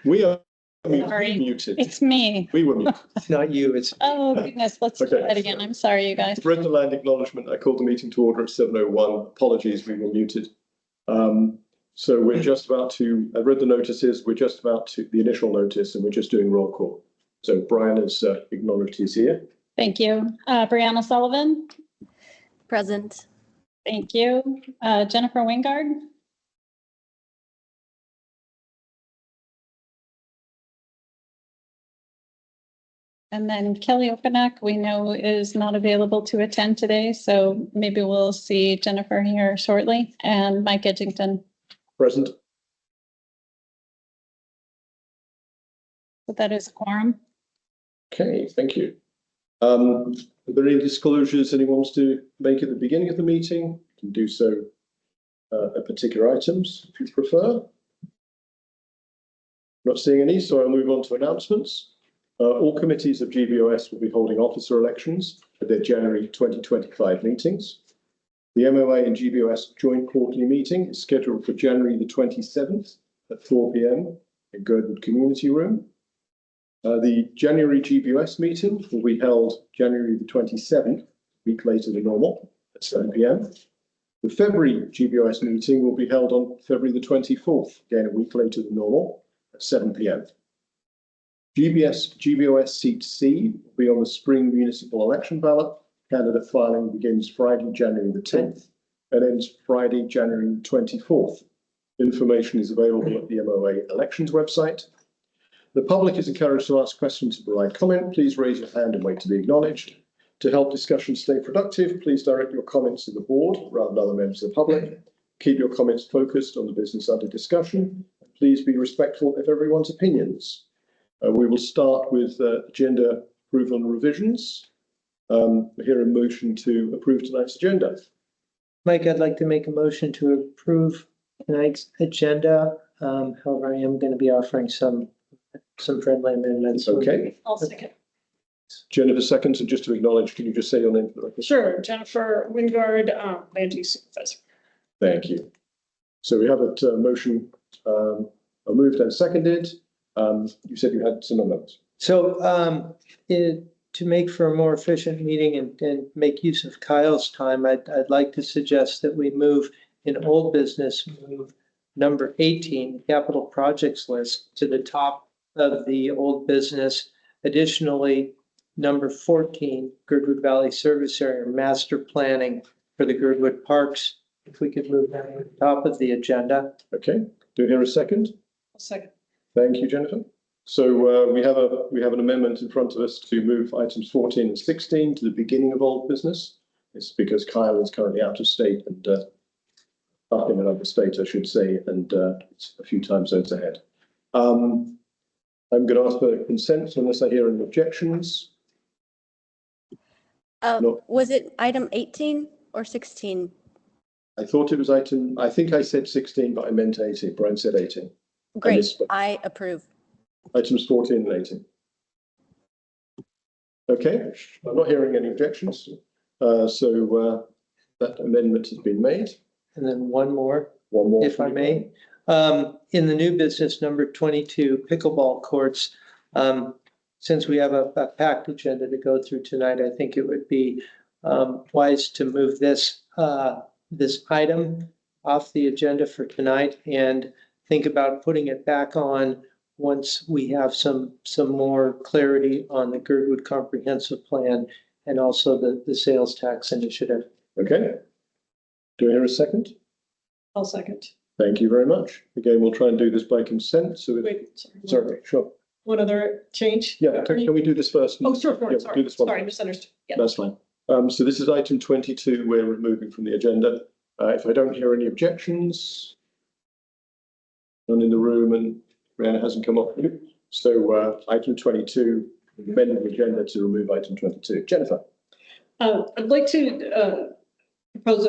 We are Sorry. muted. It's me. We were muted. It's not you, it's Oh, goodness. Let's do Okay. that again. I'm sorry, you guys. Read the land acknowledgement. I called the meeting to order at 7:01. Apologies, we were muted. So we're just about to, I read the notices, we're just about to, the initial notice, and we're just doing roll call. So Brian has acknowledged he's here. Thank you. Brianna Sullivan. Present. Thank you. Jennifer Wingard. And then Kelly Opanek, we know is not available to attend today, so maybe we'll see Jennifer here shortly, and Mike Edgington. Present. So that is a quorum. Okay, thank you. Are there any disclosures anyone wants to make at the beginning of the meeting? You can do so at particular items if you prefer. Not seeing any, so I'll move on to announcements. All committees of GBOS will be holding officer elections at their January 2025 meetings. The MOA and GBOS joint quarterly meeting is scheduled for January the 27th at 4 p.m. in Girdwood Community Room. The January GBOS meeting will be held January the 27th, a week later than normal, at 7 p.m. The February GBOS meeting will be held on February the 24th, again a week later than normal, at 7 p.m. GBOS seat C will be on the spring municipal election ballot. Candidate filing begins Friday, January the 10th and ends Friday, January the 24th. Information is available at the MOA elections website. The public is encouraged to ask questions and provide comment. Please raise your hand and wait to be acknowledged. To help discussion stay productive, please direct your comments to the board rather than other members of the public. Keep your comments focused on the business under discussion. Please be respectful of everyone's opinions. We will start with agenda approval and revisions. We hear a motion to approve tonight's agenda. Mike, I'd like to make a motion to approve tonight's agenda. However, I am going to be offering some friendly amendments. Okay. I'll second. Jennifer seconds, and just to acknowledge, can you just say your name for the record? Sure, Jennifer Wingard, land use supervisor. Thank you. So we have a motion moved and seconded. You said you had some amendments. So to make for a more efficient meeting and make use of Kyle's time, I'd like to suggest that we move in old business, move number 18, capital projects list, to the top of the old business. Additionally, number 14, Girdwood Valley Service Area Master Planning for the Girdwood Parks. If we could move that to the top of the agenda. Okay. Do you hear a second? I'll second. Thank you, Jennifer. So we have an amendment in front of us to move items 14 and 16 to the beginning of old business. It's because Kyle is currently out of state and up in another state, I should say, and it's a few time zones ahead. I'm going to ask for consent unless I hear any objections. No. Was it item 18 or 16? I thought it was I think I said 16, but I meant 18. Brian said 18. Great, I approve. Items 14 and 18. Okay, I'm not hearing any objections. So that amendment has been made. And then one more, One more. if I may. In the new business, number 22, pickleball courts. Since we have a packed agenda to go through tonight, I think it would be wise to move this item off the agenda for tonight and think about putting it back on once we have some more clarity on the Girdwood Comprehensive Plan and also the sales tax initiative. Okay. Do I hear a second? I'll second. Thank you very much. Again, we'll try and do this by consent. So, Wait, sorry, sure. One other change? Yeah, can we do this first? Oh, sure, Yeah, sorry, do this one. sorry, misunderstood. Yeah. That's fine. So this is item 22 we're removing from the agenda. If I don't hear any objections, none in the room, and Brianna hasn't come up. So item 22, amending the agenda to remove item 22. Jennifer. I'd like to propose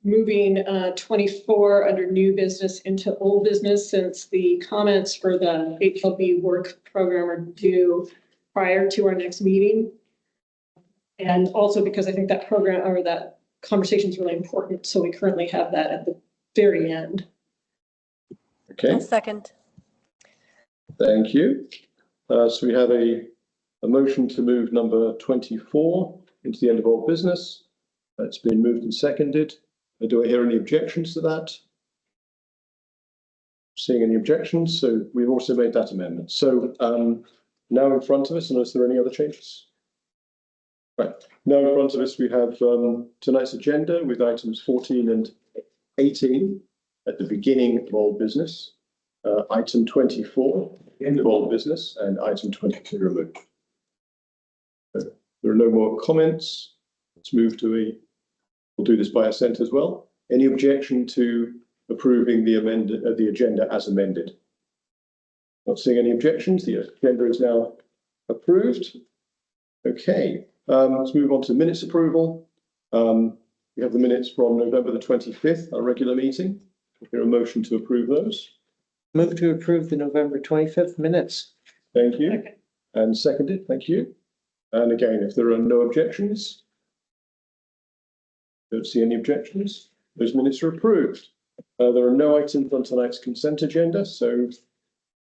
moving 24 under new business into old business, since the comments for the HLB work program are due prior to our next meeting. And also because I think that program or that conversation is really important. So we currently have that at the very end. Okay. I'll second. Thank you. So we have a motion to move number 24 into the end of old business. It's been moved and seconded. Do I hear any objections to that? Seeing any objections, so we've also made that amendment. So now in front of us, unless there are any other changes? Right, now in front of us, we have tonight's agenda with items 14 and 18 at the beginning of old business, item 24, end of old business, and item 22 removed. There are no more comments. Let's move to we'll do this by assent as well. Any objection to approving the agenda as amended? Not seeing any objections. The agenda is now approved. Okay, let's move on to minutes approval. We have the minutes from November the 25th, our regular meeting. Is there a motion to approve those? Move to approve the November 25th minutes. Thank you. Okay. And seconded, thank you. And again, if there are no objections, don't see any objections, those minutes are approved. There are no items on tonight's consent agenda, so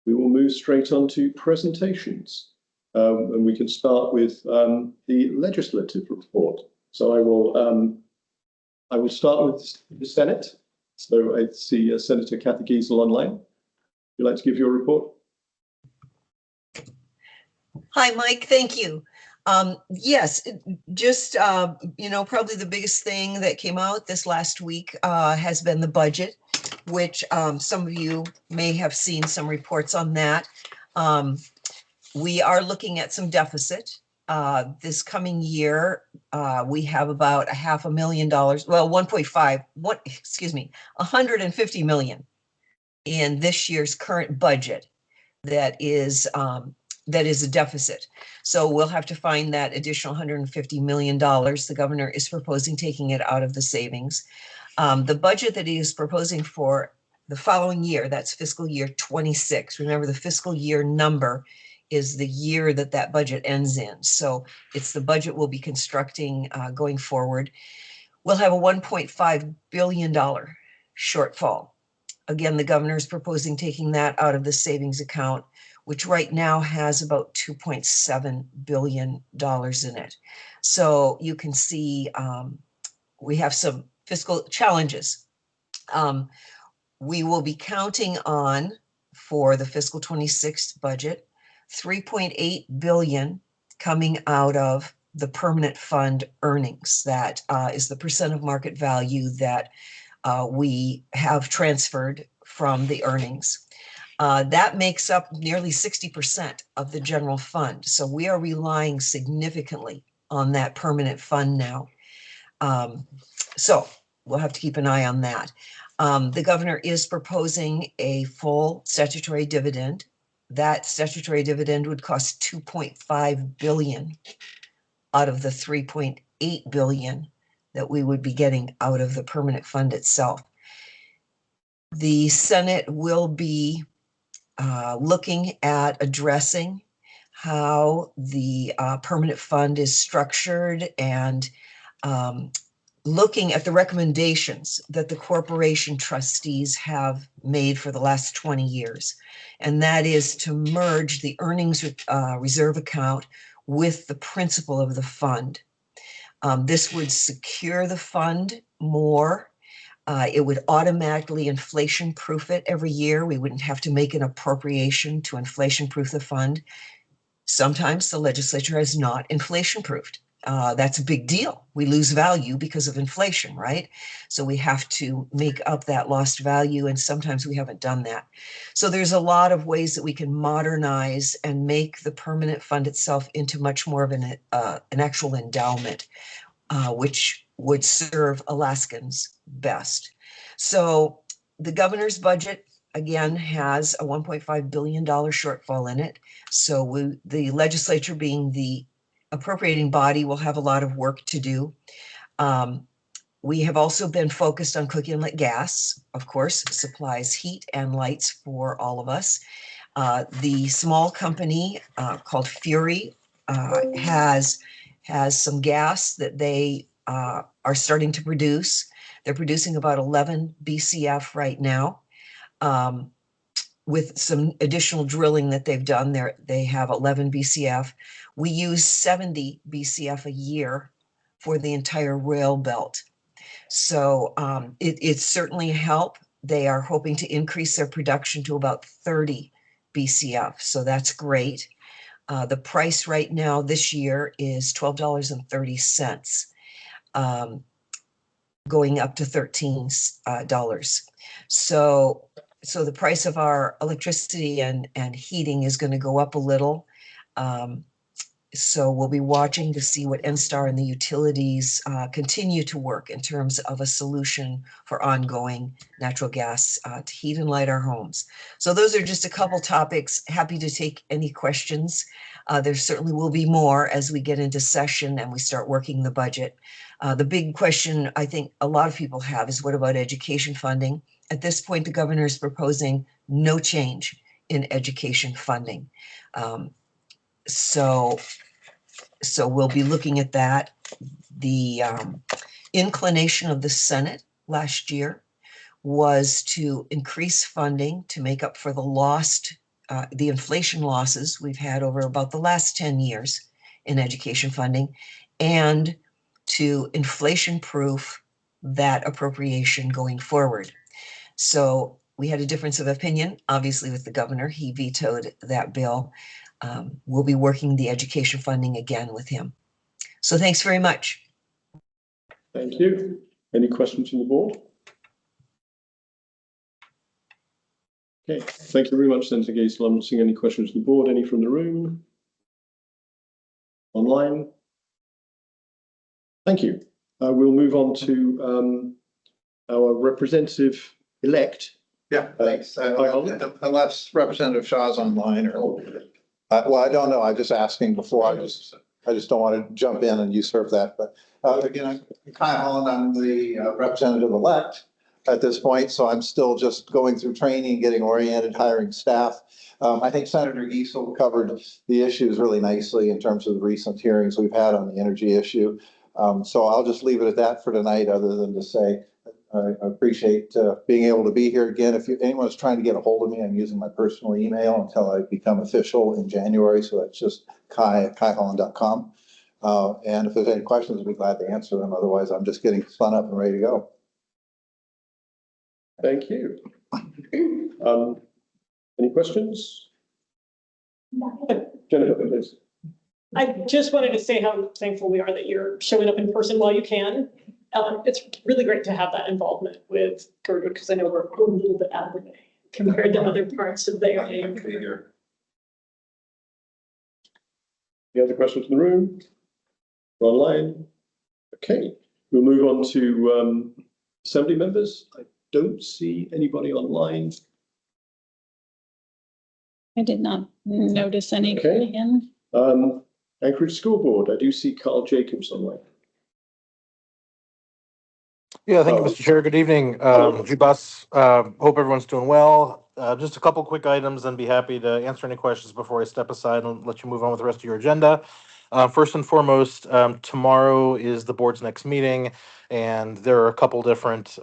we will move straight on to presentations. And we can start with the legislative report. So I will start with the Senate. So I see Senator Kathy Giesel online. Would you like to give your report? Hi, Mike. Thank you. Yes, just, probably the biggest thing that came out this last week has been the budget, which some of you may have seen some reports on that. We are looking at some deficit. This coming year, we have about $500,000, well, 150 million in this year's current budget that is a deficit. So we'll have to find that additional $150 million. The governor is proposing taking it out of the savings. The budget that he is proposing for the following year, that's fiscal year 26. Remember, the fiscal year number is the year that that budget ends in. So it's the budget we'll be constructing going forward. We'll have a $1.5 billion shortfall. Again, the governor is proposing taking that out of the savings account, which right now has about $2.7 billion in it. So you can see we have some fiscal challenges. We will be counting on, for the fiscal 26 budget, $3.8 billion coming out of the permanent fund earnings. That is the percent of market value that we have transferred from the earnings. That makes up nearly 60% of the general fund. So we are relying significantly on that permanent fund now. So we'll have to keep an eye on that. The governor is proposing a full statutory dividend. That statutory dividend would cost $2.5 billion out of the $3.8 billion that we would be getting out of the permanent fund itself. The Senate will be looking at addressing how the permanent fund is structured and looking at the recommendations that the corporation trustees have made for the last 20 years. And that is to merge the earnings reserve account with the principal of the fund. This would secure the fund more. It would automatically inflation-proof it every year. We wouldn't have to make an appropriation to inflation-proof the fund. Sometimes the legislature has not inflation-proofed. That's a big deal. We lose value because of inflation, right? So we have to make up that lost value, and sometimes we haven't done that. So there's a lot of ways that we can modernize and make the permanent fund itself into much more of an actual endowment, which would serve Alaskans best. So the governor's budget, again, has a $1.5 billion shortfall in it. So the legislature, being the appropriating body, will have a lot of work to do. We have also been focused on Cook Inlet gas, of course, supplies heat and lights for all of us. The small company called Fury has some gas that they are starting to produce. They're producing about 11 BCF right now. with some additional drilling that they've done there, they have 11 BCF. We use 70 BCF a year for the entire rail belt. So it's certainly a help. They are hoping to increase their production to about 30 BCF. So that's great. The price right now this year is $12.30, going up to $13. So the price of our electricity and heating is going to go up a little. So we'll be watching to see what NSTAR and the utilities continue to work in terms of a solution for ongoing natural gas to heat and light our homes. So those are just a couple topics. Happy to take any questions. There certainly will be more as we get into session and we start working the budget. The big question I think a lot of people have is, what about education funding? At this point, the governor is proposing no change in education funding. So we'll be looking at that. The inclination of the Senate last year was to increase funding to make up for the inflation losses we've had over about the last 10 years in education funding, and to inflation-proof that appropriation going forward. So we had a difference of opinion, obviously, with the governor. He vetoed that bill. We'll be working the education funding again with him. So thanks very much. Thank you. Any questions from the board? Okay, thank you very much, Senator Gaisel. I'm not seeing any questions from the board. Any from the room? Online? Thank you. We'll move on to our representative-elect. Yeah, thanks. Unless Representative Shaw's online or, well, I don't know. I'm just asking before. I just don't want to jump in and usurp that. But again, I'm Kyle Holland. I'm the representative-elect at this point, so I'm still just going through training, getting oriented, hiring staff. I think Senator Giesel covered the issues really nicely in terms of the recent hearings we've had on the energy issue. So I'll just leave it at that for tonight, other than to say I appreciate being able to be here again. If anyone's trying to get a hold of me, I'm using my personal email until I become official in January. So that's just kai@kaiholland.com. And if there's any questions, I'd be glad to answer them. Otherwise, I'm just getting spun up and ready to go. Thank you. Any questions? Jennifer, please. I just wanted to say how thankful we are that you're showing up in person while you can. It's really great to have that involvement with Girdwood, because I know we're a little bit out of the way compared to other parts of the area. Any other questions in the room? Online? Okay, we'll move on to assembly members. I don't see anybody online. I did not notice any Okay. coming in. Anchorage School Board, I do see Carl Jacobs online. Yeah, thank you, Mr. Chair. Good evening, Jubas. Hope everyone's doing well. Just a couple quick items, and be happy to answer any questions before I step aside and let you move on with the rest of your agenda. First and foremost, tomorrow is the board's next meeting, and there are a couple different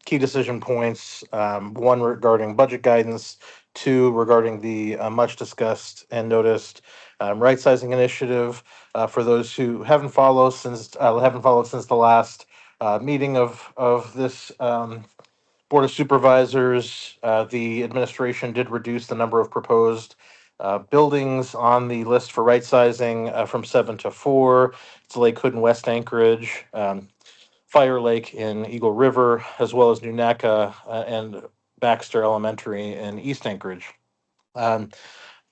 key decision points. One regarding budget guidance, two regarding the much discussed and noticed right sizing initiative. For those who haven't followed since the last meeting of this Board of Supervisors, the administration did reduce the number of proposed buildings on the list for right sizing from 7 to 4. It's Lake Hood and West Anchorage, Fire Lake in Eagle River, as well as New Naca and Baxter Elementary in East Anchorage.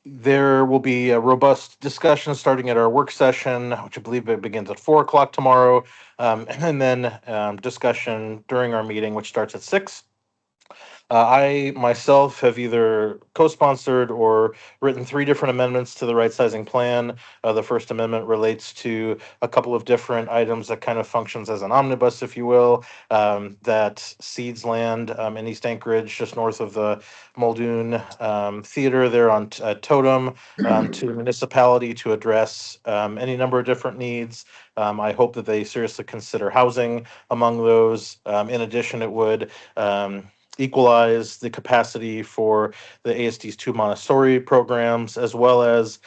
There will be a robust discussion starting at our work session, which I believe it begins at 4 o'clock tomorrow, and then discussion during our meeting, which starts at 6. I myself have either co-sponsored or written 3 different amendments to the right sizing plan. The first amendment relates to a couple of different items that kind of functions as an omnibus, if you will, that cedes land in East Anchorage, just north of the Muldoon Theater there on Totem, to the municipality to address any number of different needs. I hope that they seriously consider housing among those. In addition, it would equalize the capacity for the ASD's 2 Montessori programs, as well as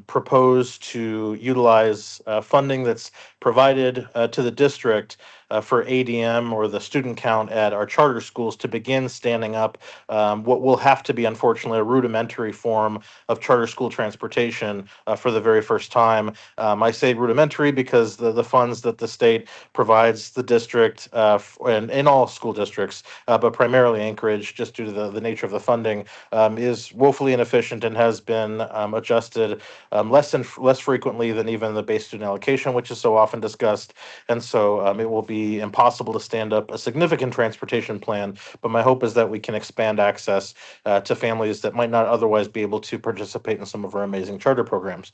propose to utilize funding that's provided to the district for ADM, or the student count at our charter schools, to begin standing up what will have to be, unfortunately, a rudimentary form of charter school transportation for the very first time. I say rudimentary because the funds that the state provides the district and in all school districts, but primarily Anchorage, just due to the nature of the funding, is woefully inefficient and has been adjusted less frequently than even the base student allocation, which is so often discussed. And so it will be impossible to stand up a significant transportation plan. But my hope is that we can expand access to families that might not otherwise be able to participate in some of our amazing charter programs.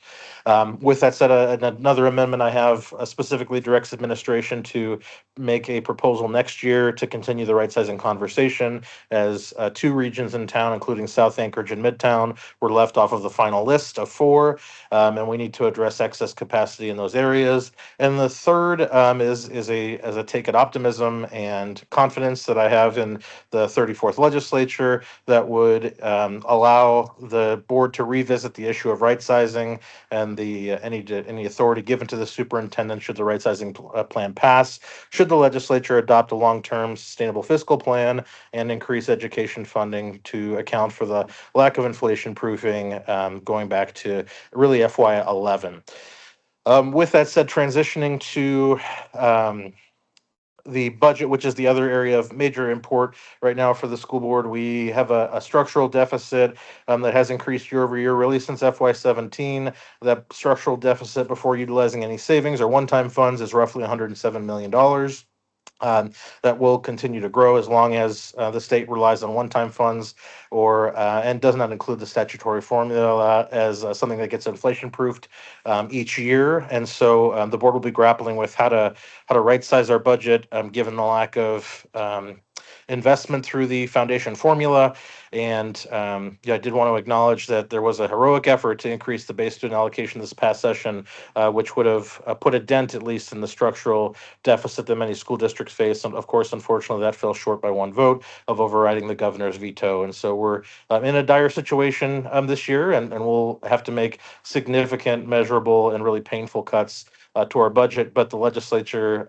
With that said, another amendment I have specifically directs administration to make a proposal next year to continue the right sizing conversation, as 2 regions in town, including South Anchorage and Midtown, were left off of the final list of 4, and we need to address excess capacity in those areas. And the third is a take at optimism and confidence that I have in the 34th legislature that would allow the board to revisit the issue of right sizing and the any authority given to the superintendent should the right sizing plan pass. Should the legislature adopt a long-term sustainable fiscal plan and increase education funding to account for the lack of inflation proofing going back to really FY11. With that said, transitioning to the budget, which is the other area of major import right now for the school board, we have a structural deficit that has increased year over year, really since FY17. That structural deficit before utilizing any savings or one-time funds is roughly $107 million. That will continue to grow as long as the state relies on one-time funds or and does not include the statutory formula as something that gets inflation proofed each year. And so the board will be grappling with how to right size our budget given the lack of investment through the foundation formula. And I did want to acknowledge that there was a heroic effort to increase the base student allocation this past session, which would have put a dent, at least, in the structural deficit that many school districts face. And of course, unfortunately, that fell short by 1 vote of overriding the governor's veto. And so we're in a dire situation this year, and we'll have to make significant, measurable, and really painful cuts to our budget, but the legislature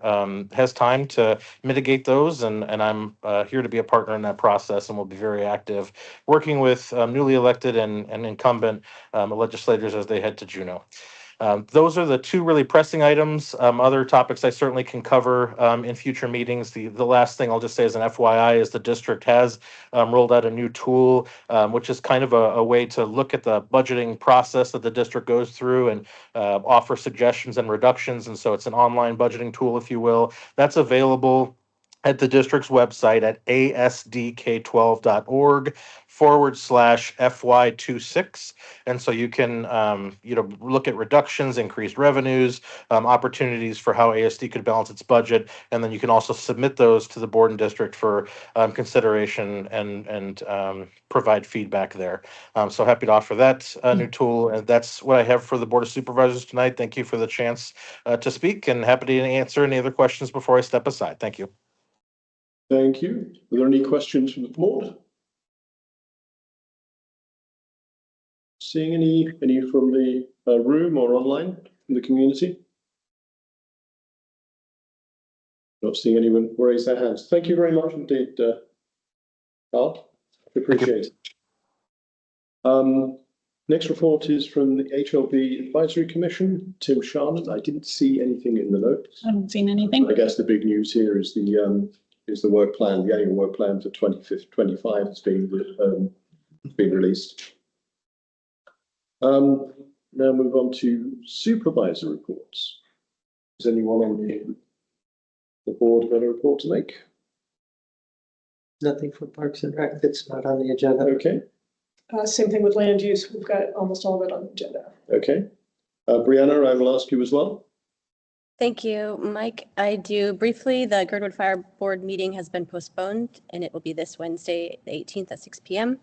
has time to mitigate those, and I'm here to be a partner in that process, and will be very active working with newly elected and incumbent legislators as they head to Juneau. Those are the 2 really pressing items. Other topics I certainly can cover in future meetings. The last thing I'll just say as an FYI is the district has rolled out a new tool, which is kind of a way to look at the budgeting process that the district goes through and offer suggestions and reductions. And so it's an online budgeting tool, if you will, that's available at the district's website at asdk12.org/FY26. And so you can, look at reductions, increased revenues, opportunities for how ASD could balance its budget. And then you can also submit those to the board and district for consideration and provide feedback there. So happy to offer that new tool. And that's what I have for the Board of Supervisors tonight. Thank you for the chance to speak, and happy to answer any other questions before I step aside. Thank you. Thank you. Are there any questions from the board? Seeing any from the room or online from the community? Not seeing anyone raise their hands. Thank you very much indeed, Carl. Appreciate it. Next report is from the HLB Advisory Commission, Tim Sharman. I didn't see anything in the notes. I haven't seen anything. I guess the big news here is the work plan, the annual work plan for 25 has been released. Now move on to supervisor reports. Does anyone on the board got a report to make? Nothing for Parks and Rec that's not on the agenda. Okay. Same thing with land use. We've got almost all of it on the agenda. Okay. Brianna, I will ask you as well. Thank you, Mike. I do briefly, the Girdwood Fire Board meeting has been postponed and it will be this Wednesday, the 18th at 6 p.m.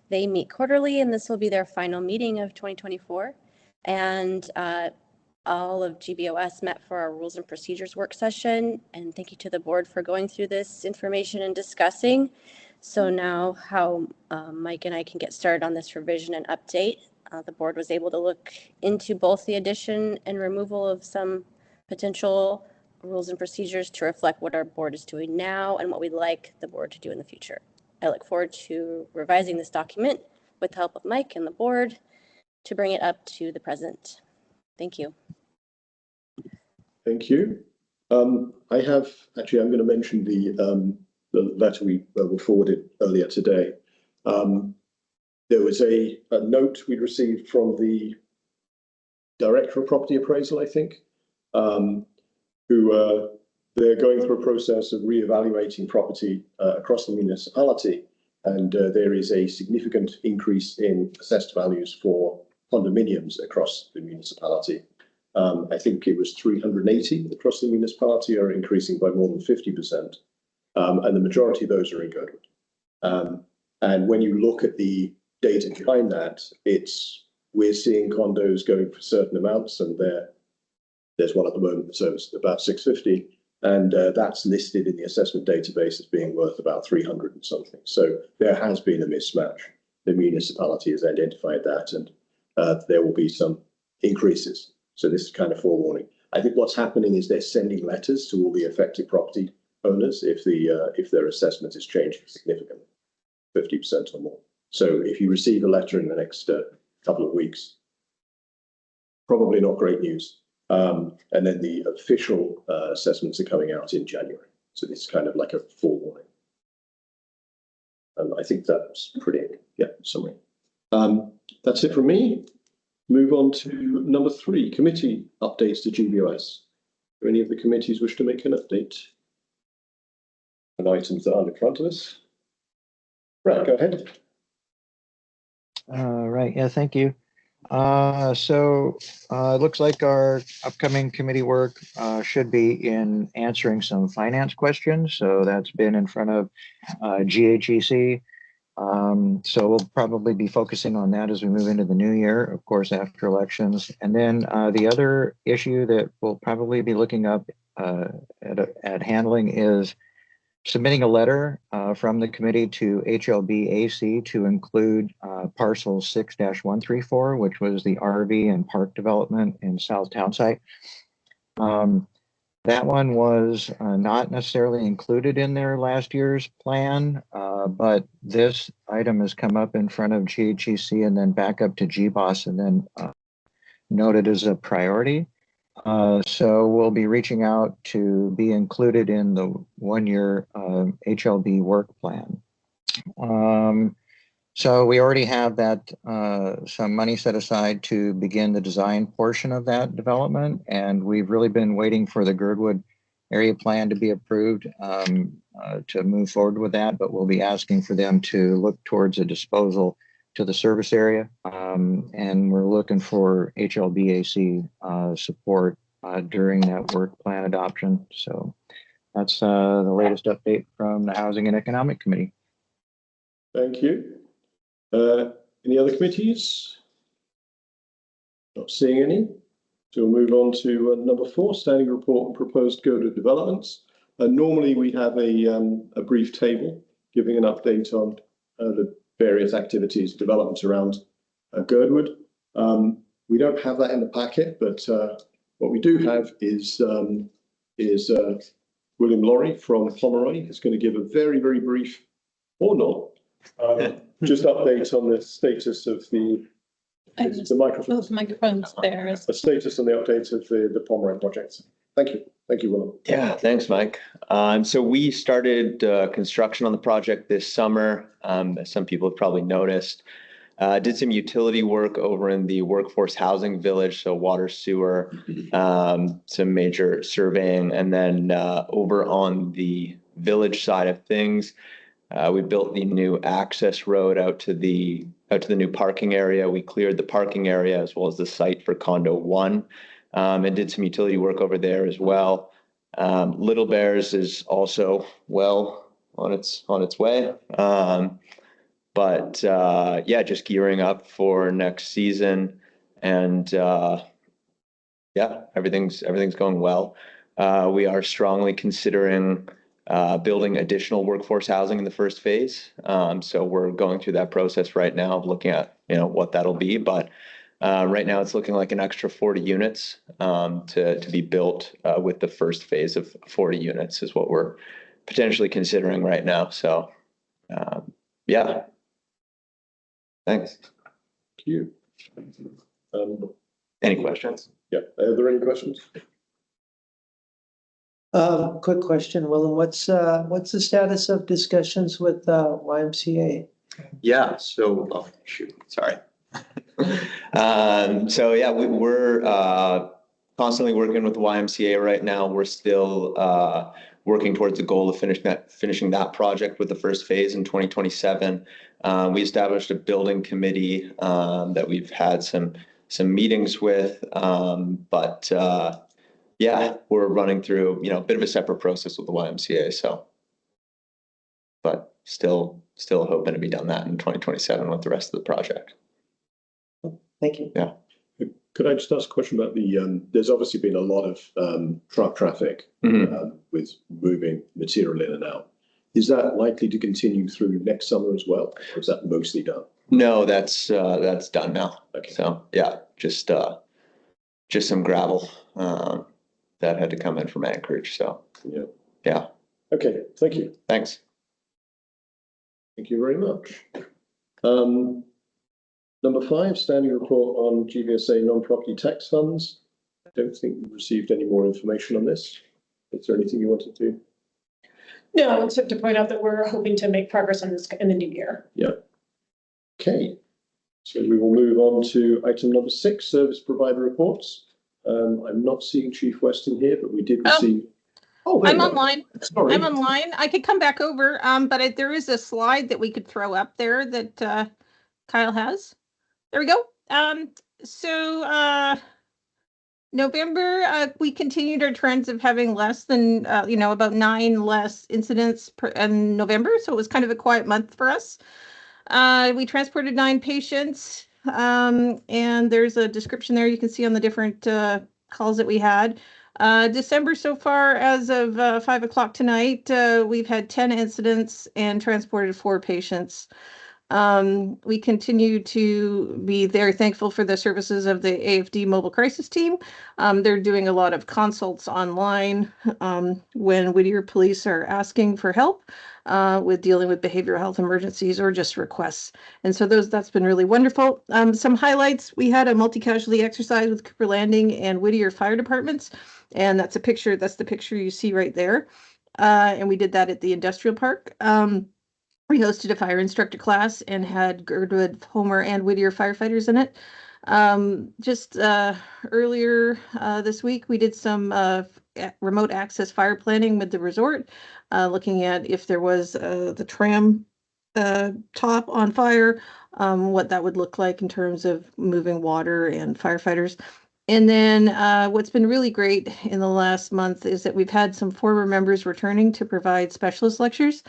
They meet quarterly and this will be their final meeting of 2024. And all of GBOS met for our rules and procedures work session. And thank you to the board for going through this information and discussing. So now how Mike and I can get started on this revision and update. The board was able to look into both the addition and removal of some potential rules and procedures to reflect what our board is doing now and what we'd like the board to do in the future. I look forward to revising this document with the help of Mike and the board to bring it up to the present. Thank you. Thank you. I'm going to mention the letter we were forwarded earlier today. There was a note we received from the Director of Property Appraisal, I think, who they're going through a process of reevaluating property across the municipality. And there is a significant increase in assessed values for condominiums across the municipality. I think it was 380 across the municipality are increasing by more than 50%. And the majority of those are in Girdwood. And when you look at the data behind that, we're seeing condos going for certain amounts, and there's one at the moment, so it's about 650, and that's listed in the assessment database as being worth about 300 and something. So there has been a mismatch. The municipality has identified that, and there will be some increases. So this is kind of forewarning. I think what's happening is they're sending letters to all the affected property owners if their assessment is changing significantly, 50% or more. So if you receive a letter in the next couple of weeks, probably not great news. And then the official assessments are coming out in January. So this is kind of like a forewarning. I think that's pretty, summary. That's it from me. Move on to number 3, committee updates to GBOS. Do any of the committees wish to make an update on items that are in front of us? Right, go ahead. Right, yeah, thank you. It looks like our upcoming committee work should be in answering some finance questions. So that's been in front of GHEC. So we'll probably be focusing on that as we move into the new year, of course, after elections. And then the other issue that we'll probably be looking up at handling is submitting a letter from the committee to HLBAC to include parcel 6-134, which was the RV and park development in South Townsite. That one was not necessarily included in their last year's plan, but this item has come up in front of GHEC and then back up to GBOS and then noted as a priority. So we'll be reaching out to be included in the 1-year HLB work plan. So we already have that some money set aside to begin the design portion of that development, and we've really been waiting for the Girdwood area plan to be approved to move forward with that, but we'll be asking for them to look towards a disposal to the service area, and we're looking for HLBAC support during that work plan adoption. So that's the latest update from the Housing and Economic Committee. Thank you. Any other committees? Not seeing any. So we'll move on to number 4, standing report and proposed Girdwood developments. Normally we have a brief table giving an update on the various activities, developments around Girdwood. We don't have that in the packet, but what we do have is William Laurie from Pomeroy is going to give a very, very brief, or not, just update on the status of the microphone. Those microphones there. The status and the updates of the Pomeroy projects. Thank you. Thank you, William. Yeah, thanks, Mike. So we started construction on the project this summer. As some people have probably noticed. Did some utility work over in the workforce housing village, so water, sewer, some major surveying, and then over on the village side of things, we built the new access road out to the new parking area. We cleared the parking area as well as the site for condo 1, and did some utility work over there as well. Little Bears is also well on its way. But yeah, just gearing up for next season, and yeah, everything's going well. We are strongly considering building additional workforce housing in the first phase. So we're going through that process right now of looking at, what that'll be. But right now it's looking like an extra 40 units to be built with the first phase of 40 units is what we're potentially considering right now. So yeah. Thanks. Thank you. Any questions? Yeah, are there any questions? Quick question, Willem, what's the status of discussions with YMCA? Yeah, so, oh, shoot, sorry. So yeah, we're constantly working with the YMCA right now. We're still working towards the goal of finishing that project with the first phase in 2027. We established a building committee that we've had some meetings with, but yeah, we're running through, a bit of a separate process with the YMCA, so. But still hoping to be done that in 2027 with the rest of the project. Thank you. Yeah. Could I just ask a question about there's obviously been a lot of truck traffic with moving material in and out. Is that likely to continue through next summer as well? Or is that mostly done? No, that's done now. Okay. So yeah, just some gravel that had to come in from Anchorage. So yeah. Okay, thank you. Thanks. Thank you very much. Number 5, standing report on GVSA non-property tax funds. I don't think we've received any more information on this. Is there anything you wanted to? No, except to point out that we're hoping to make progress on this in the new year. Yeah. Okay. So we will move on to item number 6, service provider reports. I'm not seeing Chief Weston here, but we did receive. Oh, I'm online. Sorry. I'm online. I could come back over, but there is a slide that we could throw up there that Kyle has. There we go. So November, we continued our trends of having less than, about 9 less incidents in November. So it was kind of a quiet month for us. We transported 9 patients, and there's a description there you can see on the different calls that we had. December so far, as of 5 o'clock tonight, we've had 10 incidents and transported 4 patients. We continue to be very thankful for the services of the AFD Mobile Crisis Team. They're doing a lot of consults online when Whittier Police are asking for help with dealing with behavioral health emergencies or just requests. And so that's been really wonderful. Some highlights, we had a multi-casualty exercise with Cooper Landing and Whittier Fire Departments. And that's the picture you see right there. And we did that at the industrial park. We hosted a fire instructor class and had Girdwood, Homer, and Whittier firefighters in it. Just earlier this week, we did some remote access fire planning with the resort, looking at if there was the tram top on fire, what that would look like in terms of moving water and firefighters. And then what's been really great in the last month is that we've had some former members returning to provide specialist lectures.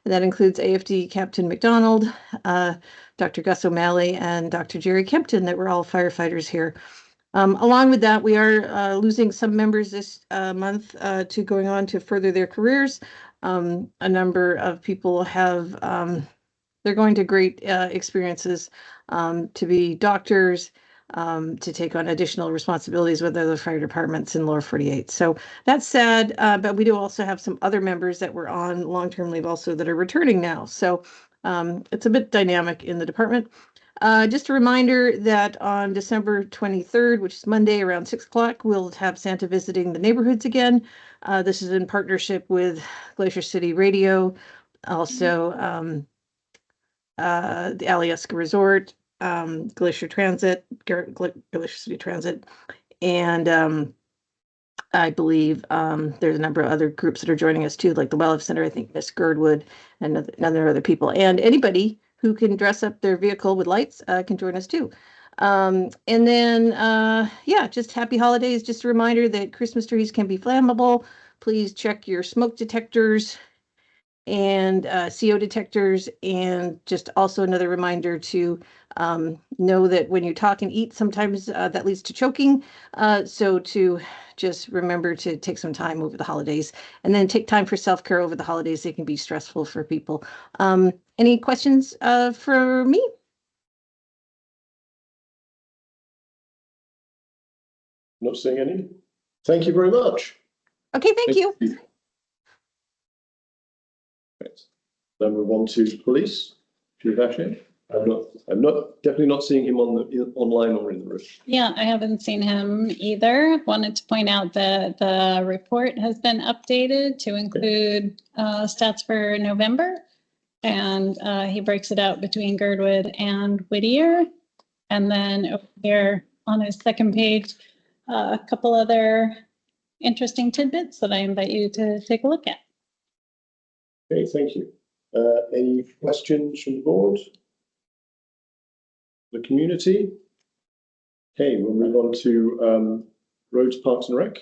And that includes AFD Captain McDonald, Dr. Gus O'Malley, and Dr. Jerry Kempton, that were all firefighters here. Along with that, we are losing some members this month to going on to further their careers. A number of people have, they're going to great experiences to be doctors, to take on additional responsibilities with other fire departments in Lower 48. So that's sad, but we do also have some other members that were on long-term leave also that are returning now. So it's a bit dynamic in the department. Just a reminder that on December 23rd, which is Monday around 6 o'clock, we'll have Santa visiting the neighborhoods again. This is in partnership with Glacier City Radio, also the Alyeska Resort, Glacier Transit, Glacier City Transit, and I believe there's a number of other groups that are joining us too, like the Wildlife Center, I think Miss Girdwood, and other people. And anybody who can dress up their vehicle with lights can join us too. And then, yeah, just happy holidays. Just a reminder that Christmas trees can be flammable. Please check your smoke detectors. and CO detectors, and just also another reminder to know that when you talk and eat, sometimes that leads to choking. So to just remember to take some time over the holidays, and then take time for self-care over the holidays. They can be stressful for people. Any questions for me? Not seeing any. Thank you very much. Okay, thank you. Right. Then move on to police. Shivashi. I'm definitely not seeing him on the online or in the room. Yeah, I haven't seen him either. Wanted to point out that the report has been updated to include stats for November. And he breaks it out between Girdwood and Whittier. And then over here on his second page, a couple other interesting tidbits that I invite you to take a look at. Okay, thank you. Any questions from the board? The community? Okay, we'll move on to roads, parks and rec.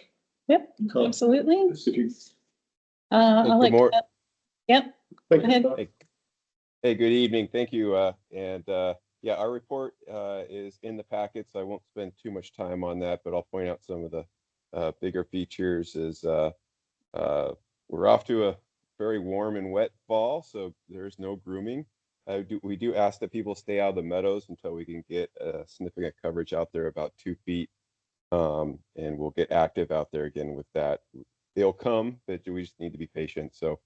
Yep, absolutely. If you- I'll let- more. Yep. Thank Go ahead. you. Hey, good evening. Thank you. Yeah, our report is in the packet, so I won't spend too much time on that, but I'll point out some of the bigger features. We're off to a very warm and wet fall, so there's no grooming. We do ask that people stay out of the meadows until we can get significant coverage out there, about 2 feet, and we'll get active out there again with that. They'll come, but we just need to be patient. So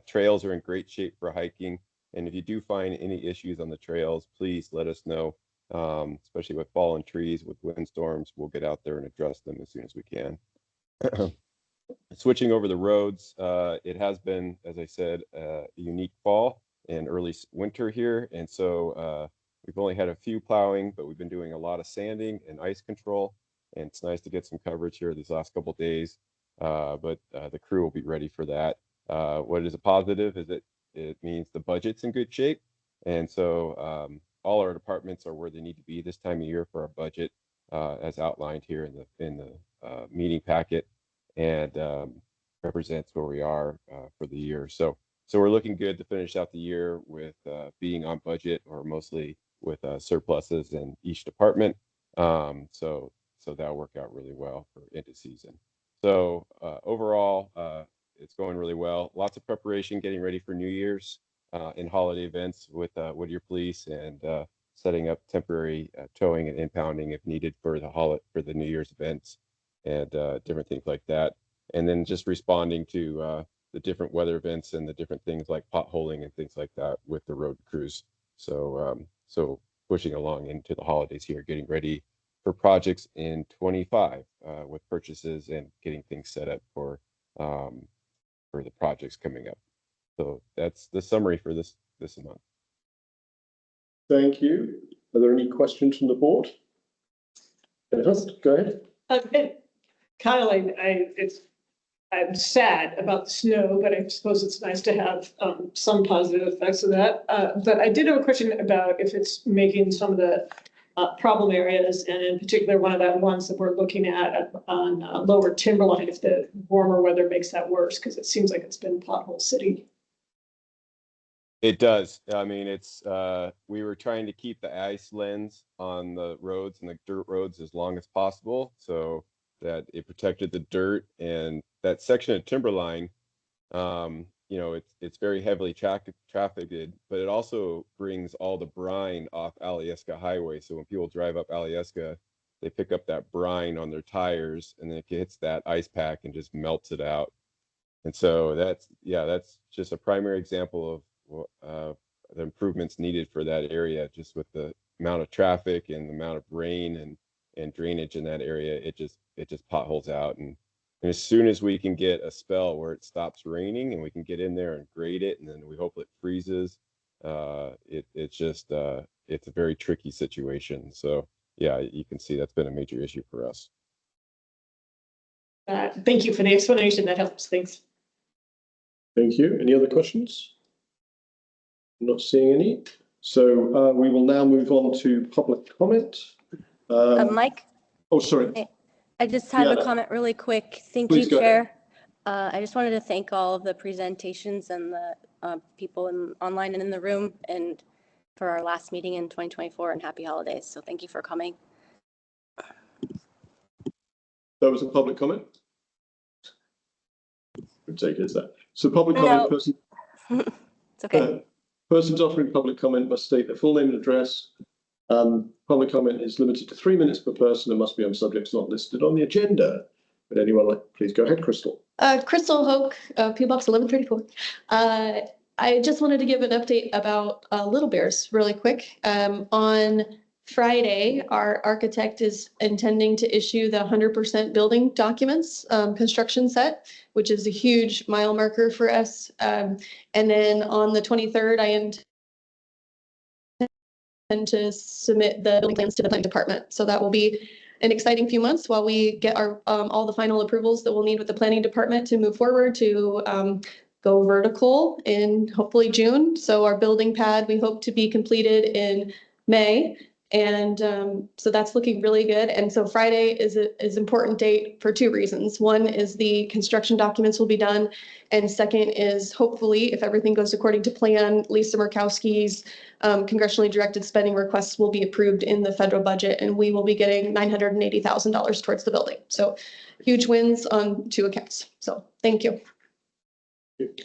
trails are in great shape for hiking. And if you do find any issues on the trails, please let us know, especially with fallen trees, with windstorms. We'll get out there and address them as soon as we can. Switching over the roads, it has been, as I said, a unique fall and early winter here. And so we've only had a few plowing, but we've been doing a lot of sanding and ice control. And it's nice to get some coverage here these last couple of days. But the crew will be ready for that. What is a positive is that it means the budget's in good shape. And so all our departments are where they need to be this time of year for our budget, as outlined here in the meeting packet, and represents where we are for the year. So we're looking good to finish out the year with being on budget, or mostly with surpluses in each department. So that'll work out really well for end of season. So overall, it's going really well. Lots of preparation, getting ready for New Year's and holiday events with Whittier Police, and setting up temporary towing and impounding if needed for the New Year's events, and different things like that. And then just responding to the different weather events and the different things like potholing and things like that with the road crews. So pushing along into the holidays here, getting ready for projects in 25 with purchases and getting things set up for the projects coming up. So that's the summary for this month. Thank you. Are there any questions from the board? Go ahead. Kyle, I'm sad about the snow, but I suppose it's nice to have some positive effects of that. But I did have a question about if it's making some of the problem areas, and in particular, one of the ones that we're looking at on lower Timberline, if the warmer weather makes that worse, because it seems like it's been pothole city. It does. I mean, we were trying to keep the ice lens on the roads and the dirt roads as long as possible, so that it protected the dirt. And that section of Timberline, it's very heavily trafficked, but it also brings all the brine off Alyeska Highway. So when people drive up Alyeska, they pick up that brine on their tires, and then it hits that ice pack and just melts it out. And so that's just a primary example of the improvements needed for that area, just with the amount of traffic and the amount of rain and drainage in that area. It just potholes out. And as soon as we can get a spell where it stops raining and we can get in there and grade it, and then we hope it freezes, it's a very tricky situation. So yeah, you can see that's been a major issue for us. Thank you for the explanation. That helps. Thanks. Thank you. Any other questions? Not seeing any. So we will now move on to public comment. Mike? Oh, sorry. I just have a comment really quick. Thank you, Chair. I just wanted to thank all of the presentations and the people online and in the room, and for our last meeting in 2024, and happy holidays. So thank you for coming. That was a public comment. We'll take it as that. So public comment person. It's okay. Persons offering public comment must state their full name and address. Public comment is limited to 3 minutes per person and must be on subjects not listed on the agenda. Would anyone please go ahead, Crystal? Crystal Hoke, P.O. Box 1134. I just wanted to give an update about Little Bears really quick. On Friday, our architect is intending to issue the 100% building documents, construction set, which is a huge mile marker for us. And then on the 23rd, I intend to submit the building plans to the planning department. So that will be an exciting few months while we get our all the final approvals that we'll need with the planning department to move forward to go vertical in hopefully June. So our building pad, we hope to be completed in May. And so that's looking really good. And so Friday is an important date for 2 reasons. One is the construction documents will be done. And second is hopefully, if everything goes according to plan, Lisa Murkowski's congressionally directed spending requests will be approved in the federal budget, and we will be getting $980,000 towards the building. So huge wins on 2 accounts. So thank you.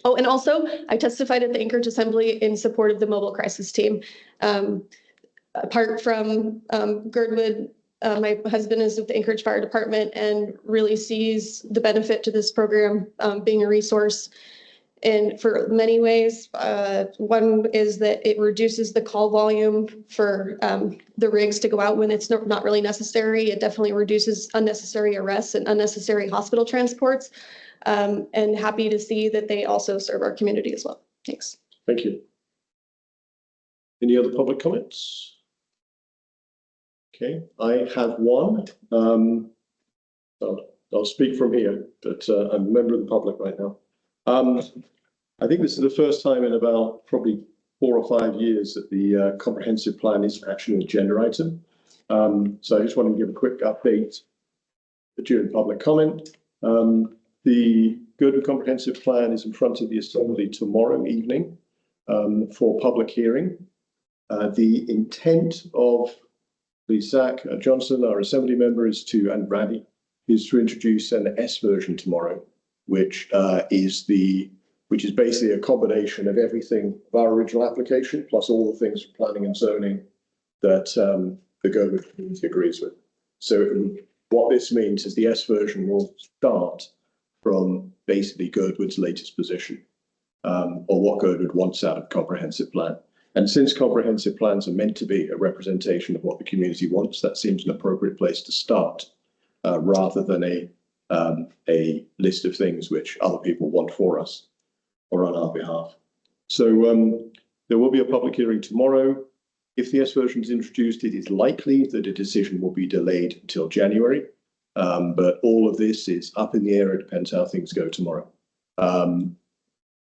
Oh, and also I testified at the Anchorage Assembly in support of the mobile crisis team. Apart from Girdwood, my husband is with the Anchorage Fire Department and really sees the benefit to this program being a resource. And for many ways, one is that it reduces the call volume for the rigs to go out when it's not really necessary. It definitely reduces unnecessary arrests and unnecessary hospital transports. And happy to see that they also serve our community as well. Thanks. Thank you. Any other public comments? Okay, I have one. I'll speak from here, but I'm a member of the public right now. I think this is the first time in about probably 4 or 5 years that the comprehensive plan is actually an agenda item. So I just want to give a quick update during public comment. The Girdwood comprehensive plan is in front of the Assembly tomorrow evening for public hearing. The intent of Zach Johnson, our Assembly member, and Randy, is to introduce an S version tomorrow, which is basically a combination of everything of our original application, plus all the things for planning and zoning that the Girdwood community agrees with. So what this means is the S version will start from basically Girdwood's latest position, or what Girdwood wants out of comprehensive plan. And since comprehensive plans are meant to be a representation of what the community wants, that seems an appropriate place to start, rather than a list of things which other people want for us or on our behalf. So there will be a public hearing tomorrow. If the S version is introduced, it is likely that a decision will be delayed until January. But all of this is up in the air. It depends how things go tomorrow.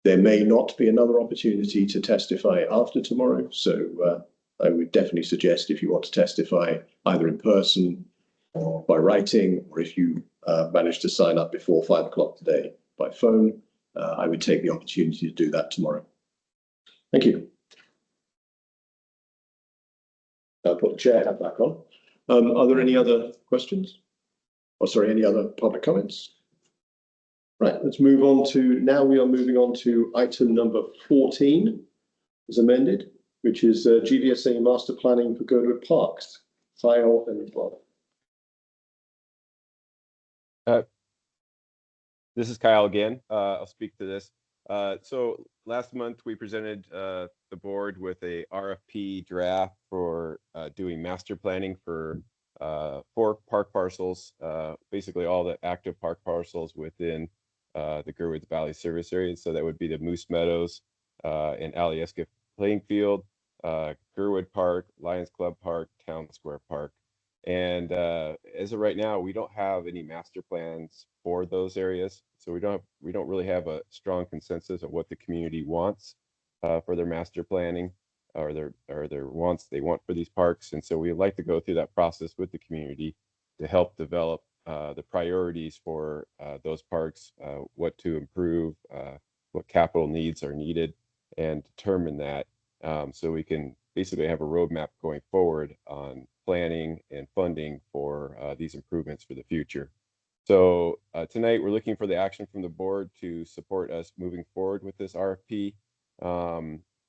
There may not be another opportunity to testify after tomorrow. So I would definitely suggest, if you want to testify either in person or by writing, or if you manage to sign up before 5 o'clock today by phone, I would take the opportunity to do that tomorrow. Thank you. I'll put the chair hat back on. Are there any other questions? Or sorry, any other public comments? Right, let's move on to, now we are moving on to item number 14 as amended, which is GVSA master planning for Girdwood Parks. Kyle and Bob. This is Kyle again. I'll speak to this. So last month we presented the board with a RFP draft for doing master planning for 4 park parcels, basically all the active park parcels within the Girdwood Valley service area. So that would be the Moose Meadows and Alyeska playing field, Girdwood Park, Lions Club Park, Town Square Park. And as of right now, we don't have any master plans for those areas. So we don't really have a strong consensus of what the community wants for their master planning or their wants they want for these parks. And so we'd like to go through that process with the community to help develop the priorities for those parks, what to improve, what capital needs are needed, and determine that so we can basically have a roadmap going forward on planning and funding for these improvements for the future. So tonight we're looking for the action from the board to support us moving forward with this RFP.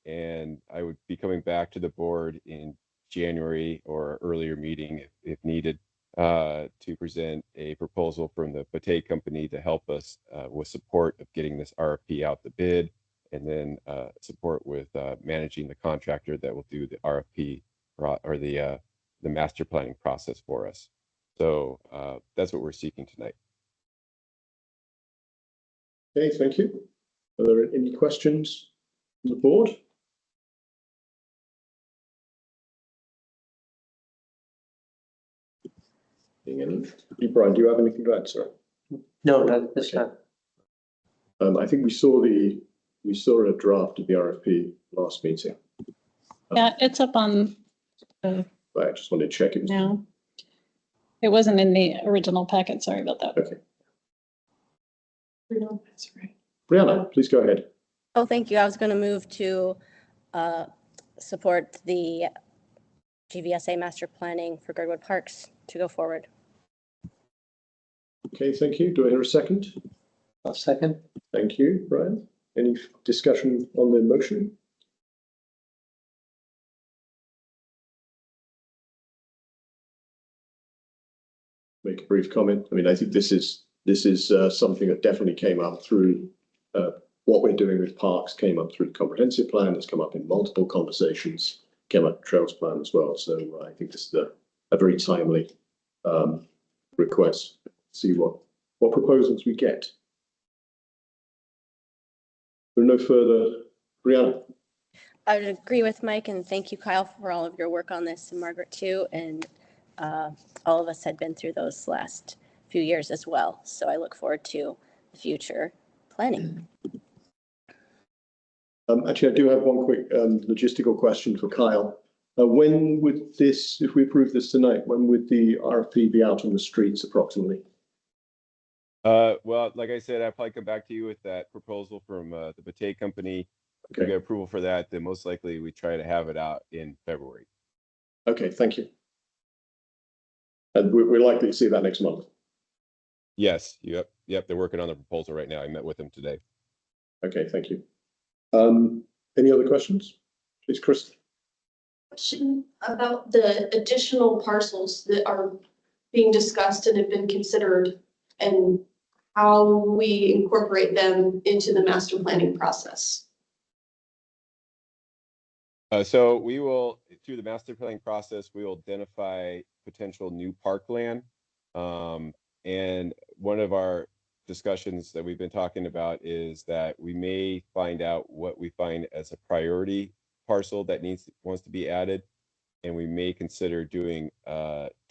And I would be coming back to the board in January or earlier meeting if needed to present a proposal from the Bate company to help us with support of getting this RFP out the bid, and then support with managing the contractor that will do the RFP or the master planning process for us. So that's what we're seeking tonight. Okay, thank you. Are there any questions from the board? Brian, do you have anything to add, sir? No, not this time. I think we saw a draft of the RFP last meeting. Yeah, it's up on I just wanted to check it. now. It wasn't in the original packet. Sorry about that. Okay. That's right. Brianna, please go ahead. Oh, thank you. I was going to move to support the GVSA master planning for Girdwood Parks to go forward. Okay, thank you. Do I hear a second? I'll second. Thank you, Brian. Any discussion on the motion? Make a brief comment. I mean, I think this is something that definitely came up through what we're doing with parks, came up through the comprehensive plan, it's come up in multiple conversations, came up trails plan as well. So I think this is a very timely request. See what proposals we get. There are no further. Brianna. I would agree with Mike, and thank you, Kyle, for all of your work on this, and Margaret too. And all of us had been through those last few years as well. So I look forward to the future planning. Actually, I do have one quick logistical question for Kyle. When would this, if we approve this tonight, when would the RFP be out on the streets approximately? Well, like I said, I'll probably come back to you with that proposal from the Bate company. If we get approval for that, then most likely we try to have it out in February. Okay, thank you. And we're likely to see that next month. Yes, yep. They're working on the proposal right now. I met with them today. Okay, thank you. Any other questions? Please, Chris. Question about the additional parcels that are being discussed and have been considered, and how we incorporate them into the master planning process. So we will, through the master planning process, we will identify potential new parkland. And one of our discussions that we've been talking about is that we may find out what we find as a priority parcel that wants to be added, and we may consider doing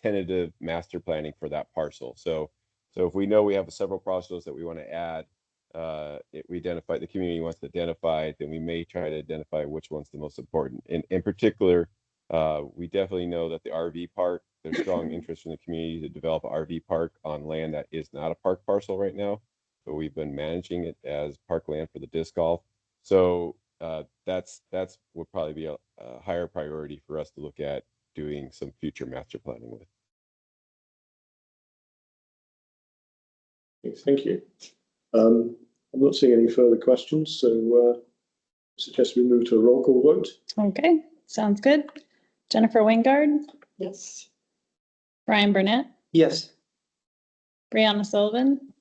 tentative master planning for that parcel. So if we know we have several parcels that we want to add, the community wants to identify, then we may try to identify which one's the most important. In particular, we definitely know that the RV park, there's strong interest from the community to develop an RV park on land that is not a park parcel right now. But we've been managing it as parkland for the disc golf. So that's would probably be a higher priority for us to look at doing some future master planning with. Thank you. I'm not seeing any further questions, so I suggest we move to a roll call vote. Okay, sounds good. Jennifer Wingard, Yes. Brian Burnett, Yes. Brianna Sullivan,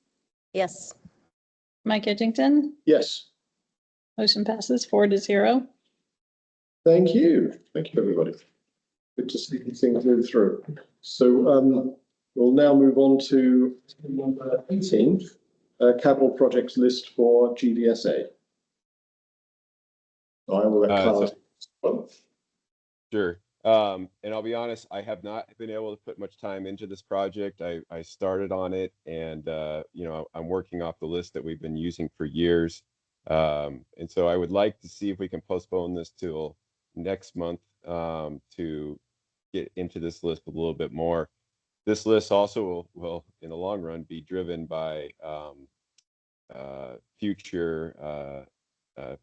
Yes. Mike Edgington. Yes. Motion passes 4-0. Thank you. Thank you, everybody. Good to see these things move through. So we'll now move on to number 18, capital projects list for GVSA. I will let Kyle. Sure. And I'll be honest, I have not been able to put much time into this project. I started on it, and I'm working off the list that we've been using for years. And so I would like to see if we can postpone this till next month to get into this list a little bit more. This list also will in the long run be driven by future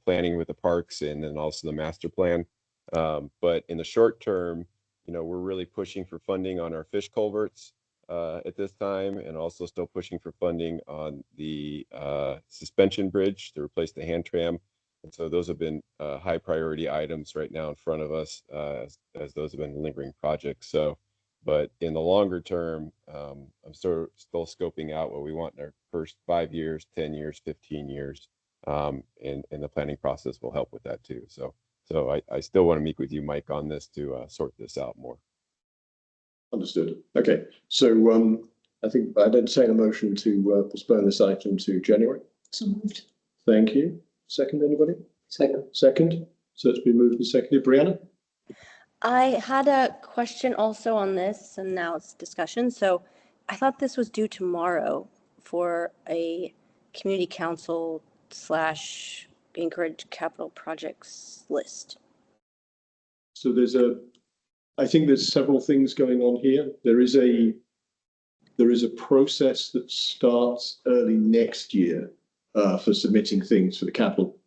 planning with the parks and then also the master plan. But in the short term, we're really pushing for funding on our fish culverts at this time, and also still pushing for funding on the suspension bridge to replace the hand tram. And so those have been high priority items right now in front of us as those have been lingering projects. So, but in the longer term, I'm still scoping out what we want in our first 5 years, 10 years, 15 years. And the planning process will help with that too. So I still want to meet with you, Mike, on this to sort this out more. Understood. Okay, so I think I'd entertain a motion to postpone this item to January. So moved. Thank you. Second, anybody? Second. Second. So it's been moved and seconded. Brianna? I had a question also on this, and now it's discussion. So I thought this was due tomorrow for a community council / encourage capital projects list. So I think there's several things going on here. There is a process that starts early next year for submitting things for the capital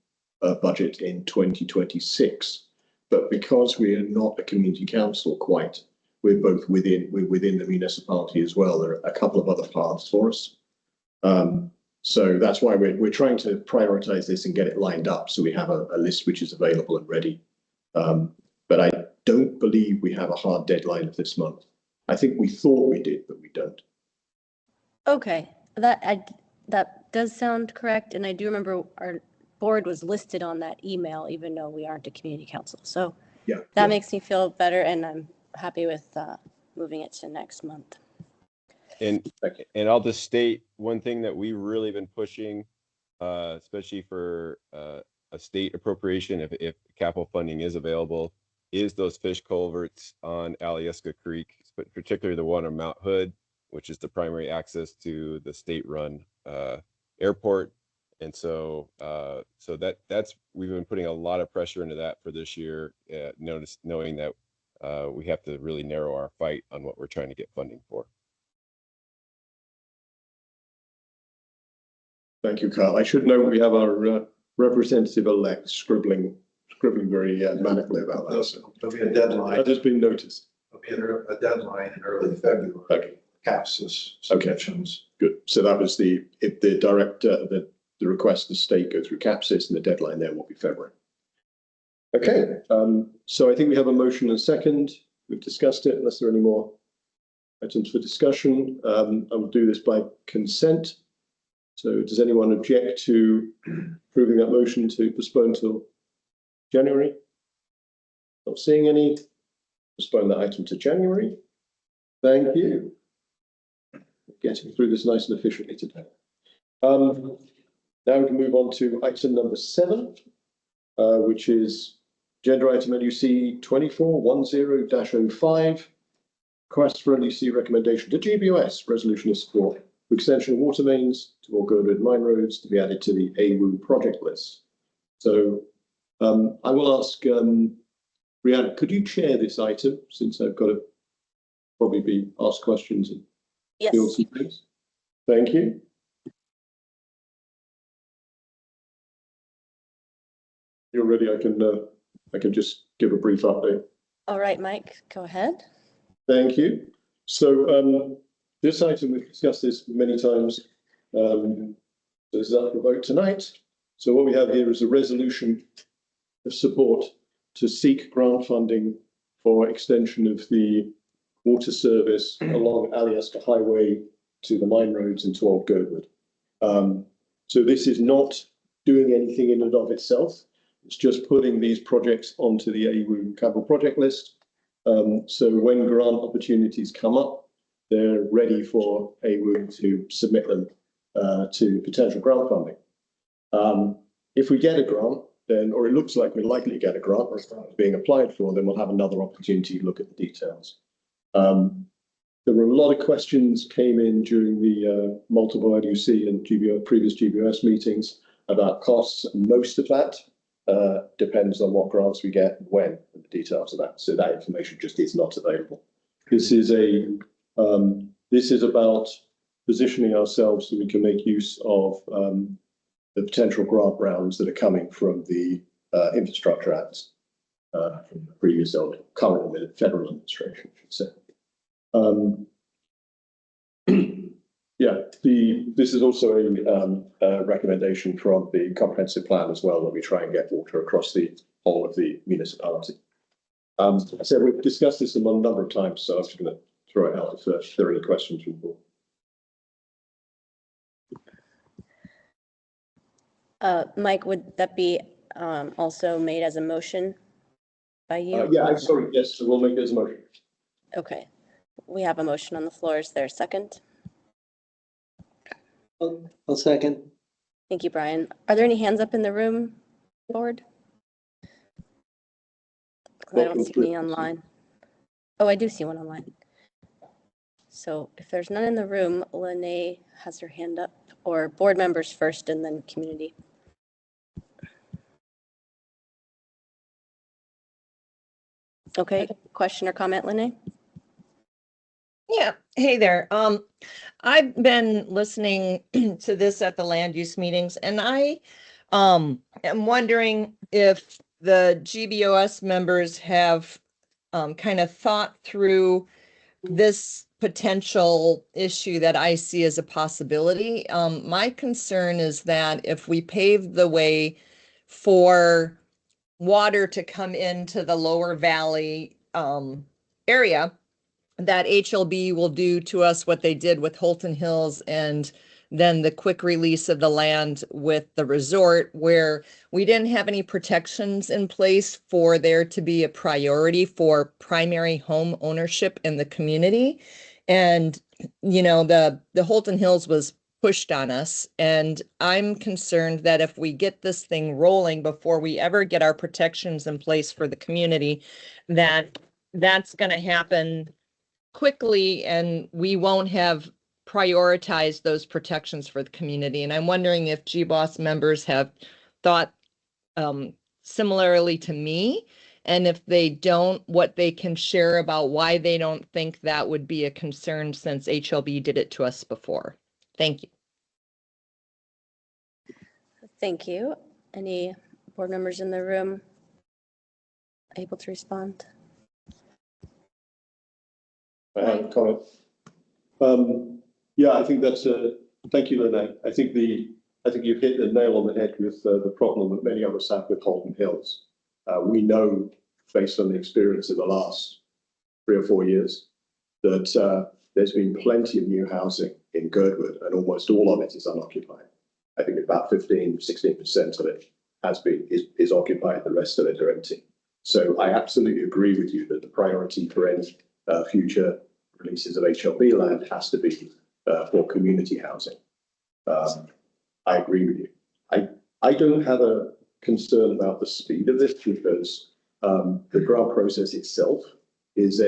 budget in 2026. But because we are not a community council quite, we're within the municipality as well. There are a couple of other paths for us. So that's why we're trying to prioritize this and get it lined up so we have a list which is available and ready. But I don't believe we have a hard deadline of this month. I think we thought we did, but we don't. Okay, that does sound correct, and I do remember our board was listed on that email, even though we aren't a community council. So yeah, that makes me feel better, and I'm happy with moving it to next month. And I'll just state one thing that we've really been pushing, especially for a state appropriation, if capital funding is available, is those fish culverts on Alyeska Creek, but particularly the one on Mount Hood, which is the primary access to the state-run airport. And so that's we've been putting a lot of pressure into that for this year, knowing that we have to really narrow our fight on what we're trying to get funding for. Thank you, Carl. I should note we have our representative-elect scribbling very manically about that. So There'll be a deadline. that has been noticed. There'll be a deadline in early February. Okay. Capsus submissions. Good. So that was if the request to the state go through CAPSIS, and the deadline there will be February. Okay. So I think we have a motion and a second. We've discussed it. Unless there are any more items for discussion, I will do this by consent. So does anyone object to approving that motion to postpone till January? Not seeing any. Postpone that item to January. Thank you. Getting through this nice and efficiently today. Now we can move on to item number 7, which is agenda item LUC 2410-05. Request for LUC recommendation to GBOS resolution of support for extension of water mains to all Girdwood mine roads to be added to the AWU project list. So I will ask Brianna, could you chair this item, since I've got to probably be asked questions and Yes. field some things? Thank you. You're ready. I can just give a brief update. All right, Mike, go ahead. Thank you. So this item, we've discussed this many times. This is up for vote tonight. So what we have here is a resolution of support to seek grant funding for extension of the water service along Alyeska Highway to the mine roads and to Old Girdwood. So this is not doing anything in and of itself. It's just putting these projects onto the AWU capital project list. So when grant opportunities come up, they're ready for AWU to submit them to potential grant funding. If we get a grant, then, or it looks like we're likely to get a grant, or it's being applied for, then we'll have another opportunity to look at the details. There were a lot of questions came in during the multiple LUC and previous GBOS meetings about costs. Most of that depends on what grants we get and when, and the details of that. So that information just is not available. This is a This is about positioning ourselves so we can make use of the potential grant rounds that are coming from the Infrastructure Act, from the previous or current federal administration, I should say. Yeah, this is also a recommendation from the comprehensive plan as well, that we try and get water across the whole of the municipality. So we've discussed this a number of times, so I'm just going to throw it out if there are any questions from the board. Mike, would that be also made as a motion by you? Yeah, I'm sorry. Yes, so we'll make it as a motion. Okay. We have a motion on the floor. Is there a second? I'll second. Thank you, Brian. Are there any hands up in the room, board? I don't see any online. Oh, I do see one online. So if there's none in the room, Lene has her hand up, or board members first and then community. Okay, question or comment, Lene? Yeah, hey there. I've been listening to this at the land use meetings, and I am wondering if the GBOS members have kind of thought through this potential issue that I see as a possibility. My concern is that if we pave the way for water to come into the lower valley area, that HLB will do to us what they did with Holton Hills and then the quick release of the land with the resort, where we didn't have any protections in place for there to be a priority for primary home ownership in the community. And, you know, the Holton Hills was pushed on us. And I'm concerned that if we get this thing rolling before we ever get our protections in place for the community, that's going to happen quickly and we won't have prioritized those protections for the community. And I'm wondering if GBOS members have thought similarly to me, and if they don't, what they can share about why they don't think that would be a concern since HLB did it to us before. Thank you. Thank you. Any board members in the room able to respond? I have a comment. Yeah, I think that's thank you, Lene. I think you've hit the nail on the head with the problem that many of us have with Holton Hills. We know, based on the experience of the last 3 or 4 years, that there's been plenty of new housing in Girdwood, and almost all of it is unoccupied. I think about 15–16% of it is occupied. The rest of it are empty. So I absolutely agree with you that the priority for any future releases of HLB land has to be for community housing. I agree with you. I don't have a concern about the speed of this, because the grant process itself is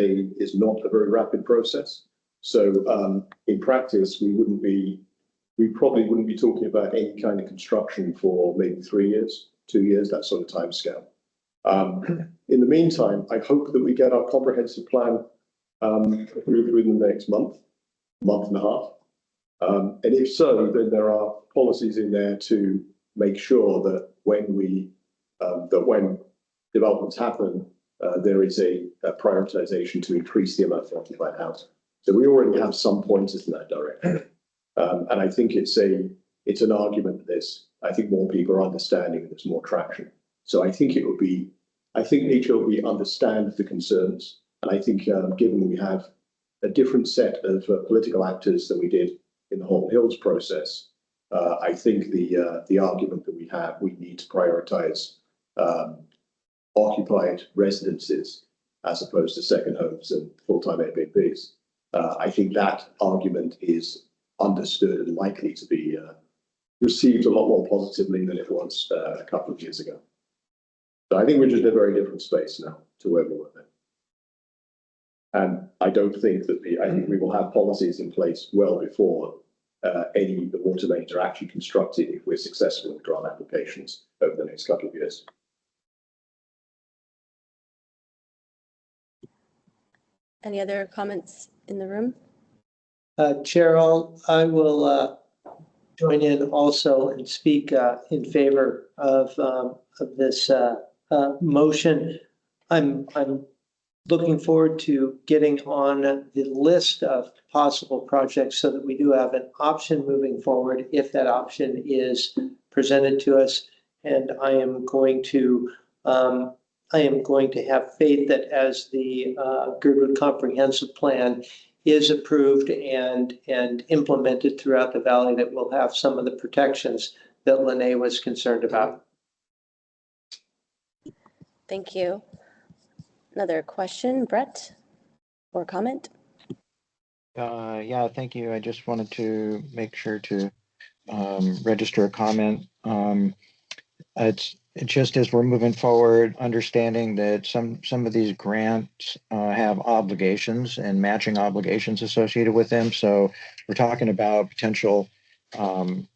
not a very rapid process. So in practice, we probably wouldn't be talking about any kind of construction for maybe 3 years, 2 years, that sort of time scale. In the meantime, I hope that we get our comprehensive plan approved within the next month and a half. And if so, then there are policies in there to make sure that when developments happen, there is a prioritization to increase the amount of occupied housing. So we already have some pointers in that direction. And I think it's an argument that I think more people are understanding, there's more traction. So I think HLB understands the concerns. And I think given we have a different set of political actors than we did in the Holton Hills process, I think the argument that we need to prioritize occupied residences as opposed to second homes and full-time Airbnbs. I think that argument is understood and likely to be received a lot more positively than it was a couple of years ago. So I think we're just in a very different space now to where we were then. And I don't think that I think we will have policies in place well before any of the water mains are actually constructed if we're successful in grant applications over the next couple of years. Any other comments in the room? Chair, I will join in also and speak in favor of this motion. I'm looking forward to getting on the list of possible projects so that we do have an option moving forward if that option is presented to us. And I am going to have faith that as the Girdwood Comprehensive Plan is approved and implemented throughout the valley, that we'll have some of the protections that Lene was concerned about. Thank you. Another question, Brett, or comment? Yeah, thank you. I just wanted to make sure to register a comment. It's just as we're moving forward, understanding that some of these grants have obligations and matching obligations associated with them. So we're talking about potential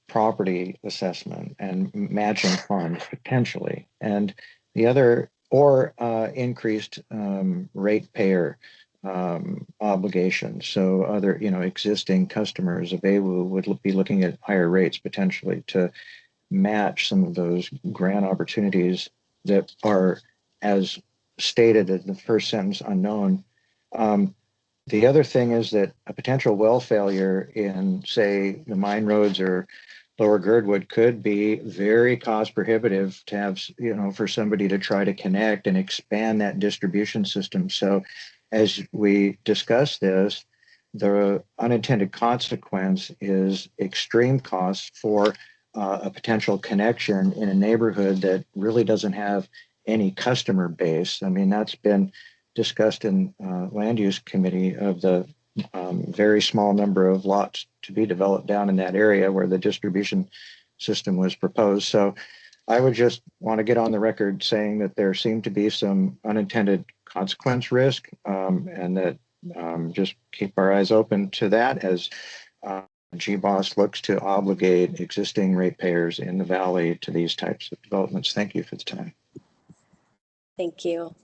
property assessment and matching funds potentially, and the other or increased ratepayer obligations. So other existing customers of AWU would be looking at higher rates potentially to match some of those grant opportunities that are, as stated in the first sentence, unknown. The other thing is that a potential well failure in, say, the mine roads or Lower Girdwood could be very cost prohibitive to have, for somebody to try to connect and expand that distribution system. So as we discuss this, the unintended consequence is extreme costs for a potential connection in a neighborhood that really doesn't have any customer base. I mean, that's been discussed in land use committee of the very small number of lots to be developed down in that area where the distribution system was proposed. So I would just want to get on the record saying that there seemed to be some unintended consequence risk, and that just keep our eyes open to that as GBOS looks to obligate existing ratepayers in the valley to these types of developments. Thank you for the time. Thank you.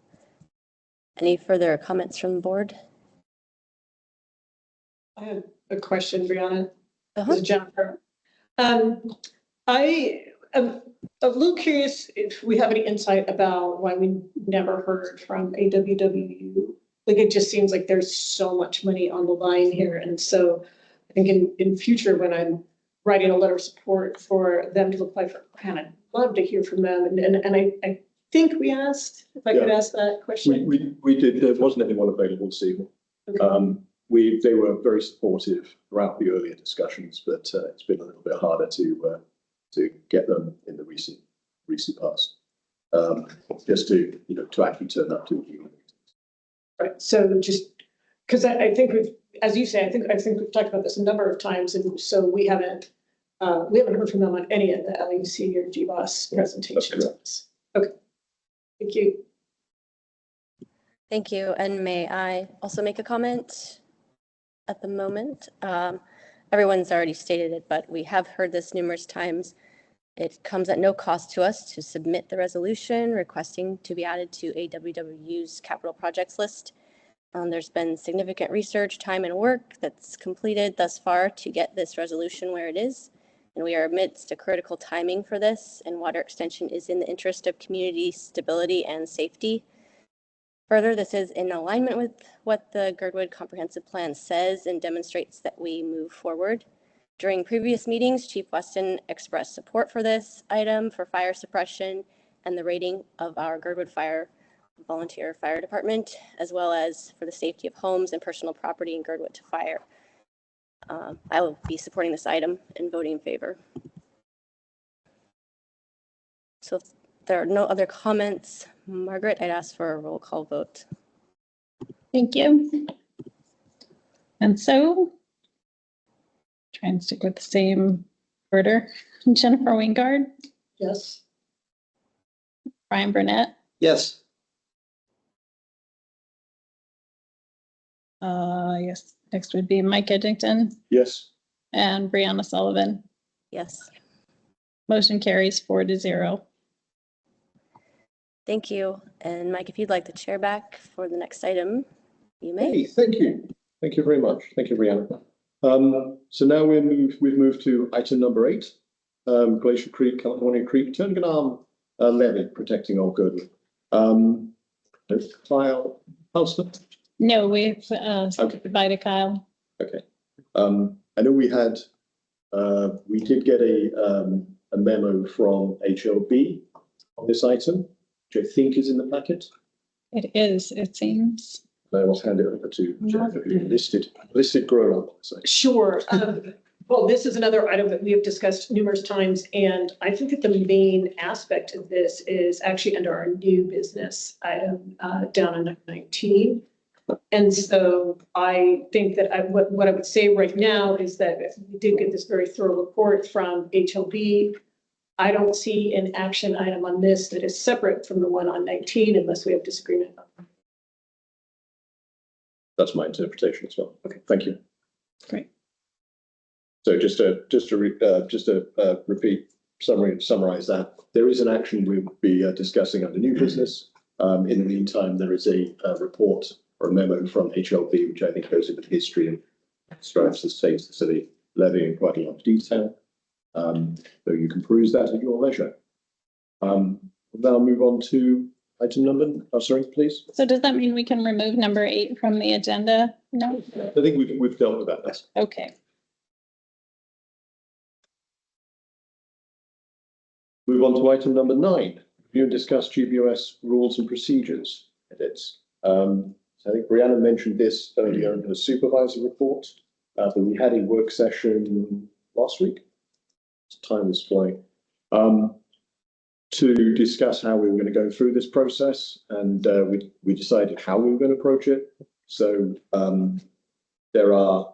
Any further comments from the board? I have a question, Brianna. Uh-huh. This is Jennifer. I am a little curious if we have any insight about why we never heard from AWWU. Like, it just seems like there's so much money on the line here. And so I think in future, when I'm writing a letter of support for them to apply for a grant, I'd love to hear from them. And I think we asked, if I could ask that question. We did. There wasn't anyone available this evening. Okay. They were very supportive throughout the earlier discussions, but it's been a little bit harder to get them in the recent past. Just to actually turn up to you. Right. So just because I think we've, as you say, I think we've talked about this a number of times, and so we haven't heard from them on any of the LUC or GBOS presentations. Okay. Thank you. Thank you. And may I also make a comment at the moment? Everyone's already stated it, but we have heard this numerous times. It comes at no cost to us to submit the resolution requesting to be added to AWWU's capital projects list. There's been significant research, time, and work that's completed thus far to get this resolution where it is. And we are amidst a critical timing for this, and water extension is in the interest of community stability and safety. Further, this is in alignment with what the Girdwood Comprehensive Plan says and demonstrates that we move forward. During previous meetings, Chief Weston expressed support for this item for fire suppression and the rating of our Girdwood Volunteer Fire Department, as well as for the safety of homes and personal property in Girdwood to fire. I will be supporting this item and voting in favor. So if there are no other comments, Margaret, I'd ask for a roll call vote. Thank you. And so, try and stick with the same order. Jennifer Wingard, Yes. Brian Burnett, Yes. yes, next would be Mike Edgington Yes. and Brianna Sullivan. Yes. Motion carries 4-0. Thank you. And Mike, if you'd like the chair back for the next item, you may. Hey, thank you. Thank you very much. Thank you, Brianna. So now we've moved to item number 8, Glacier Creek, California Creek, Turnagain Arm levee protecting Old Girdwood. Kyle Halston? No, we've divided Kyle. Okay. I know we did get a memo from HLB on this item, which I think is in the packet. It is, it seems. I will hand it over to Jennifer, who listed grow up. Sure. Well, this is another item that we have discussed numerous times, and I think that the main aspect of this is actually under our new business item down in 19. And so I think that what I would say right now is that if we did get this very thorough report from HLB, I don't see an action item on this that is separate from the one on 19 unless we have disagreement. That's my interpretation as well. Okay, thank you. Great. So just to repeat, summarize that, there is an action we will be discussing under new business. In the meantime, there is a report or a memo from HLB, which I think goes into the history and describes the state of the city levy in quite a lot of detail. So you can peruse that at your leisure. We'll now move on to item number, sorry, please. So does that mean we can remove number 8 from the agenda? No? I think we've dealt with that. Yes. Okay. Move on to item number 9. Review and discuss GBOS rules and procedures edits. So I think Brianna mentioned this earlier in the supervisor report, but we had a work session last week. Time is flying. To discuss how we were going to go through this process, and we decided how we were going to approach it. So there are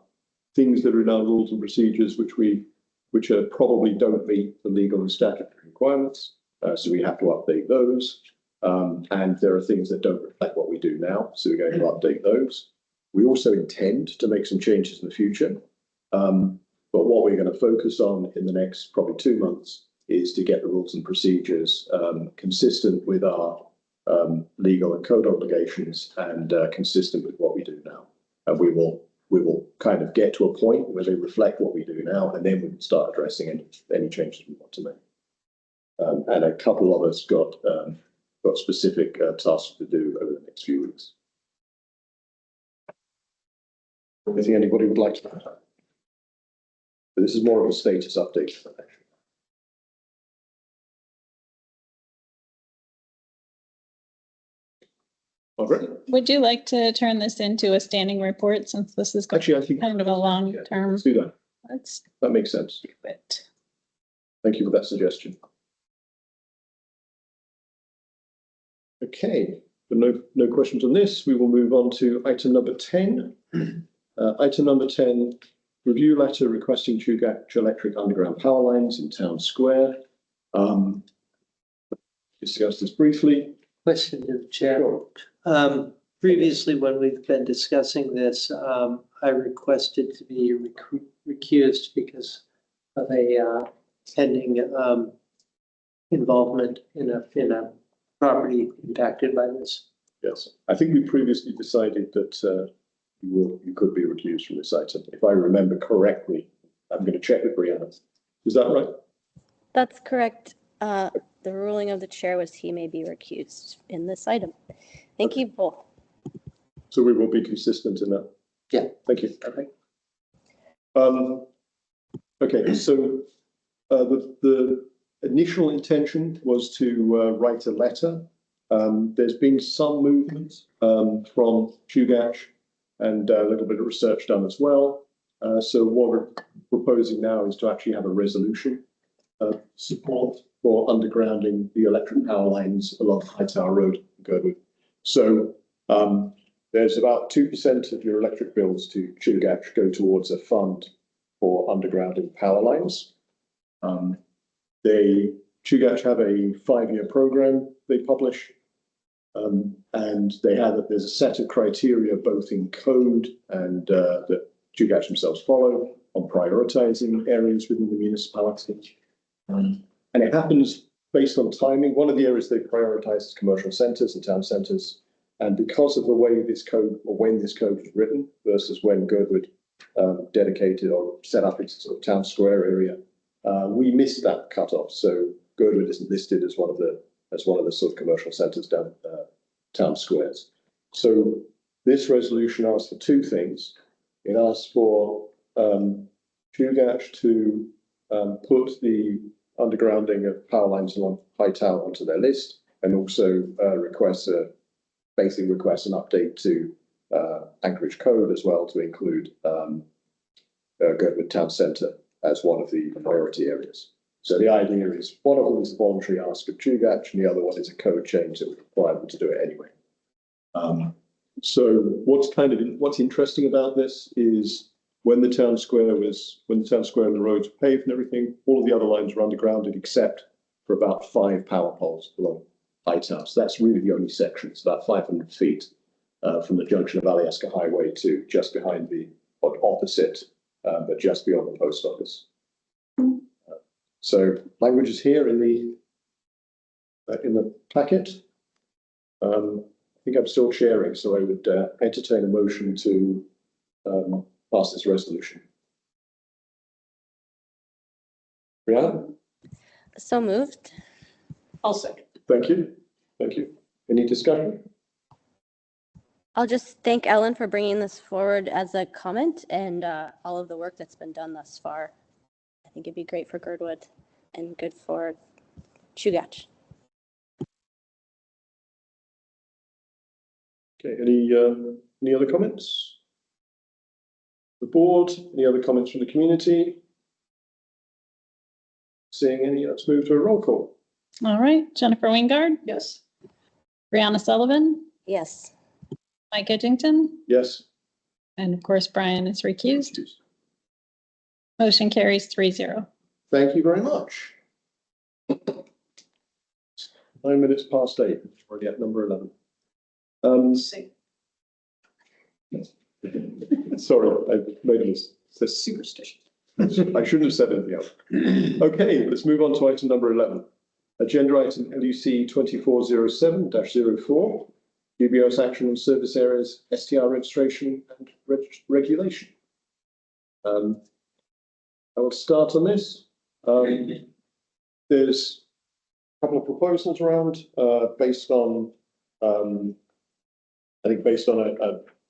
things that are in our rules and procedures which are probably don't meet the legal and statutory requirements, so we have to update those. And there are things that don't reflect what we do now, so we're going to update those. We also intend to make some changes in the future, but what we're going to focus on in the next probably 2 months is to get the rules and procedures consistent with our legal and code obligations and consistent with what we do now. And we will kind of get to a point where they reflect what we do now, and then we can start addressing any changes we want to make. And a couple of us got specific tasks to do over the next few weeks. Anything anybody would like to add? But this is more of a status update. Margaret? Would you like to turn this into a standing report since this is Actually, I think kind of a long term? let's do that. Let's That makes sense. do it. Thank you for that suggestion. Okay, but no questions on this. We will move on to item number 10. Item number 10, review letter requesting Chugach Electric underground power lines in Town Square. Discuss this briefly. Question to the chair. Sure. Previously, when we've been discussing this, I requested to be recused because of a pending involvement in a property impacted by this. Yes, I think we previously decided that you could be recused from this item. If I remember correctly, I'm going to check with Brianna. Is that right? That's correct. The ruling of the chair was he may be recused in this item. Thank you both. So we will be consistent in that. Yeah. Thank you. Okay. Okay, so the initial intention was to write a letter. There's been some movement from Chugach and a little bit of research done as well. So what we're proposing now is to actually have a resolution support for undergrounding the electric power lines along Hightower Road in Girdwood. So there's about 2% of your electric bills to Chugach go towards a fund for undergrounding power lines. Chugach have a 5-year program they publish, and there's a set of criteria both in code and that Chugach themselves follow on prioritizing areas within the municipality. And it happens based on timing. One of the areas they prioritize is commercial centers and town centers. And because of the way this code, or when this code was written versus when Girdwood dedicated or set up into sort of town square area. We missed that cutoff, so Girdwood isn't listed as one of the sort of commercial centres down town squares. So this resolution asks for two things. It asks for Chugach to put the undergrounding of power lines along High Tower onto their list, and also basically requests an update to Anchorage Code as well to include Girdwood Town Centre as one of the priority areas. So the idea is one of them is a voluntary ask of Chugach, and the other one is a code change that would require them to do it anyway. So what's interesting about this is when the town square and the roads were paved and everything, all of the other lines were undergrounded except for about 5 power poles along High Tower. So that's really the only section. It's about 500 feet from the junction of Alyeska Highway to just behind opposite, but just beyond the post office. So language is here in the packet. I think I'm still sharing, so I would entertain a motion to pass this resolution. Brianna? So moved. I'll second. Thank you. Thank you. Any discussion? I'll just thank Ellen for bringing this forward as a comment and all of the work that's been done thus far. I think it'd be great for Girdwood and good for Chugach. Okay, any other comments? The board, any other comments from the community? Seeing any, let's move to a roll call. All right, Jennifer Wingard, Yes. Brianna Sullivan, Yes. Mike Edgington, Yes. and of course, Brian is recused. Motion carries 3-0. Thank you very much. 9 minutes past 8, already at number 11. Sorry, I made this superstition. I shouldn't have said anything else. Okay, let's move on to item number 11. Agenda item LUC 2407-04, UBO's action on service areas, STR registration and regulation. I will start on this. There's a couple of proposals around based on a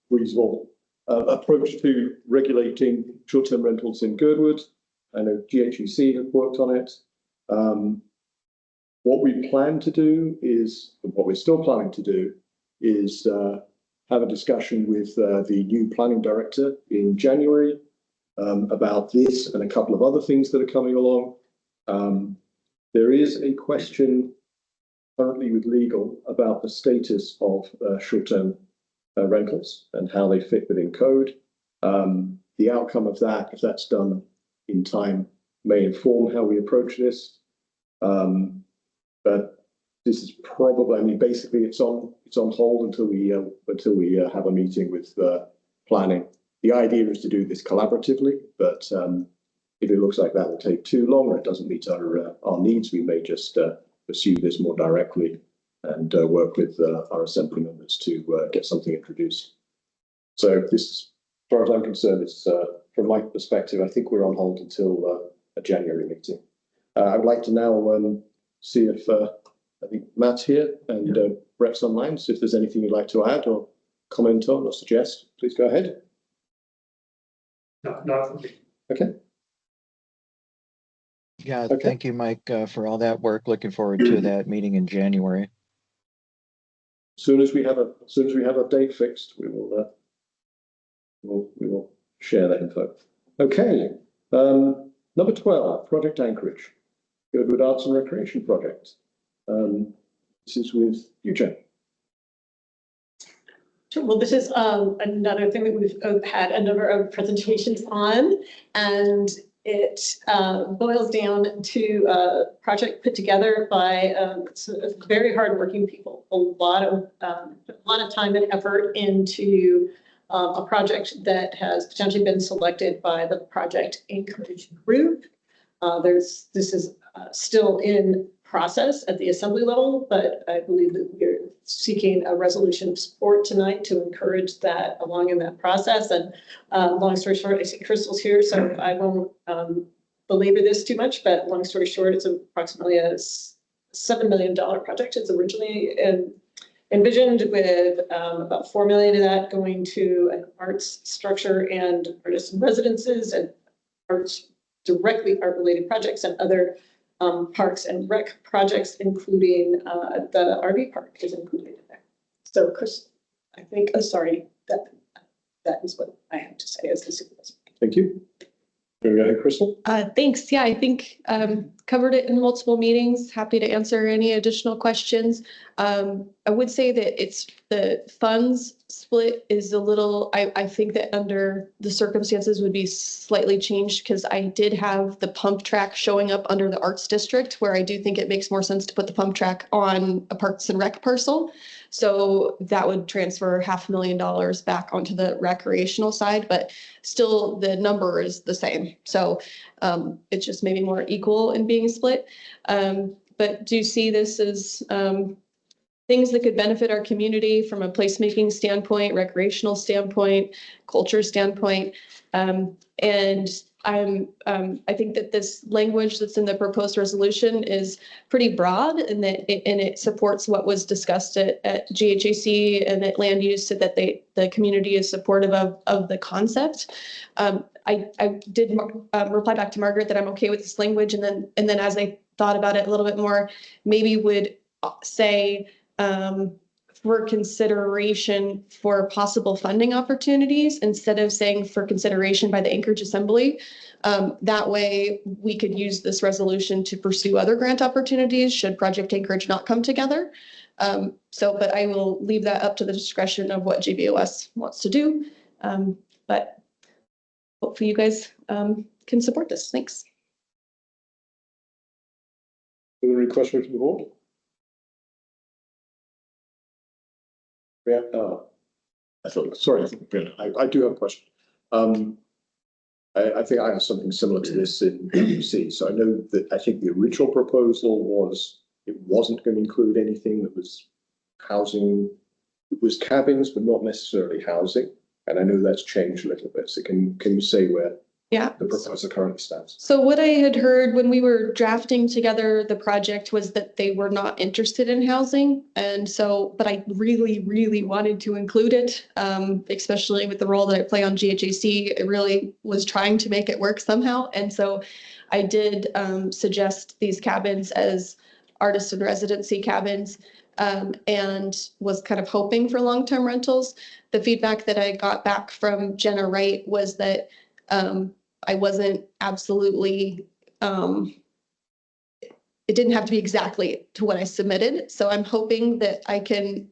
reasonable approach to regulating short-term rentals in Girdwood. I know GHEC have worked on it. What we plan to do is, what we're still planning to do is have a discussion with the new planning director in January about this and a couple of other things that are coming along. There is a question currently with legal about the status of short-term rentals and how they fit within code. The outcome of that, if that's done in time, may inform how we approach this. But this is probably, I mean, basically it's on hold until we have a meeting with planning. The idea is to do this collaboratively, but if it looks like that will take too long or it doesn't meet our needs, we may just pursue this more directly and work with our assembly members to get something introduced. So this, as far as I'm concerned, it's from my perspective, I think we're on hold until a January meeting. I would like to now see if I think Matt's here and Brett's online. So if there's anything you'd like to add or comment on or suggest, please go ahead. No. Okay. Yeah, Okay. thank you, Mike, for all that work. Looking forward to that meeting in January. As soon as we have a date fixed, we will share that info. Okay. Number 12, Project Anchorage, Girdwood Arts and Recreation Project. This is with you, Jen. Sure. Well, this is another thing that we've had a number of presentations on, and it boils down to a project put together by very hardworking people. A lot of time and effort into a project that has potentially been selected by the Project Anchorage group. This is still in process at the assembly level, but I believe that we're seeking a resolution of support tonight to encourage that along in that process. And long story short, I see Crystal's here, so I won't belabor this too much, but long story short, it's approximately a $7 million project. It's originally envisioned with about 4 million of that going to an arts structure and artists and residences and arts, directly art related projects and other parks and rec projects, including the RV park is included in there. So Chris, I think, sorry, that is what I have to say as the supervisor. Thank you. Go ahead, Crystal. Thanks. Yeah, I think covered it in multiple meetings. Happy to answer any additional questions. I would say that it's the funds split is a little, I think that under the circumstances would be slightly changed because I did have the pump track showing up under the arts district where I do think it makes more sense to put the pump track on a Parks and Rec parcel. So that would transfer $500,000 back onto the recreational side, but still the number is the same. So it's just maybe more equal in being split. But do you see this as things that could benefit our community from a placemaking standpoint, recreational standpoint, culture standpoint? And I think that this language that's in the proposed resolution is pretty broad and that it supports what was discussed at GHAC and at land use, so that the community is supportive of the concept. I did reply back to Margaret that I'm okay with this language, and then as I thought about it a little bit more, maybe would say for consideration for possible funding opportunities instead of saying for consideration by the Anchorage Assembly. That way we could use this resolution to pursue other grant opportunities should Project Anchorage not come together. But I will leave that up to the discretion of what GBOS wants to do. But hopefully you guys can support this. Thanks. Are there any questions from the board? Yeah, I do have a question. I think I have something similar to this in UC. So I know that I think the original proposal was it wasn't going to include anything that was housing. It was cabins, but not necessarily housing. And I know that's changed a little bit. So can you say where the proposal currently stands? So what I had heard when we were drafting together the project was that they were not interested in housing. And so, but I really, really wanted to include it, especially with the role that I play on GHAC. I really was trying to make it work somehow. And so I did suggest these cabins as artist and residency cabins, and was kind of hoping for long-term rentals. The feedback that I got back from Jenna Wright was that I wasn't absolutely, it didn't have to be exactly to what I submitted. So I'm hoping that I can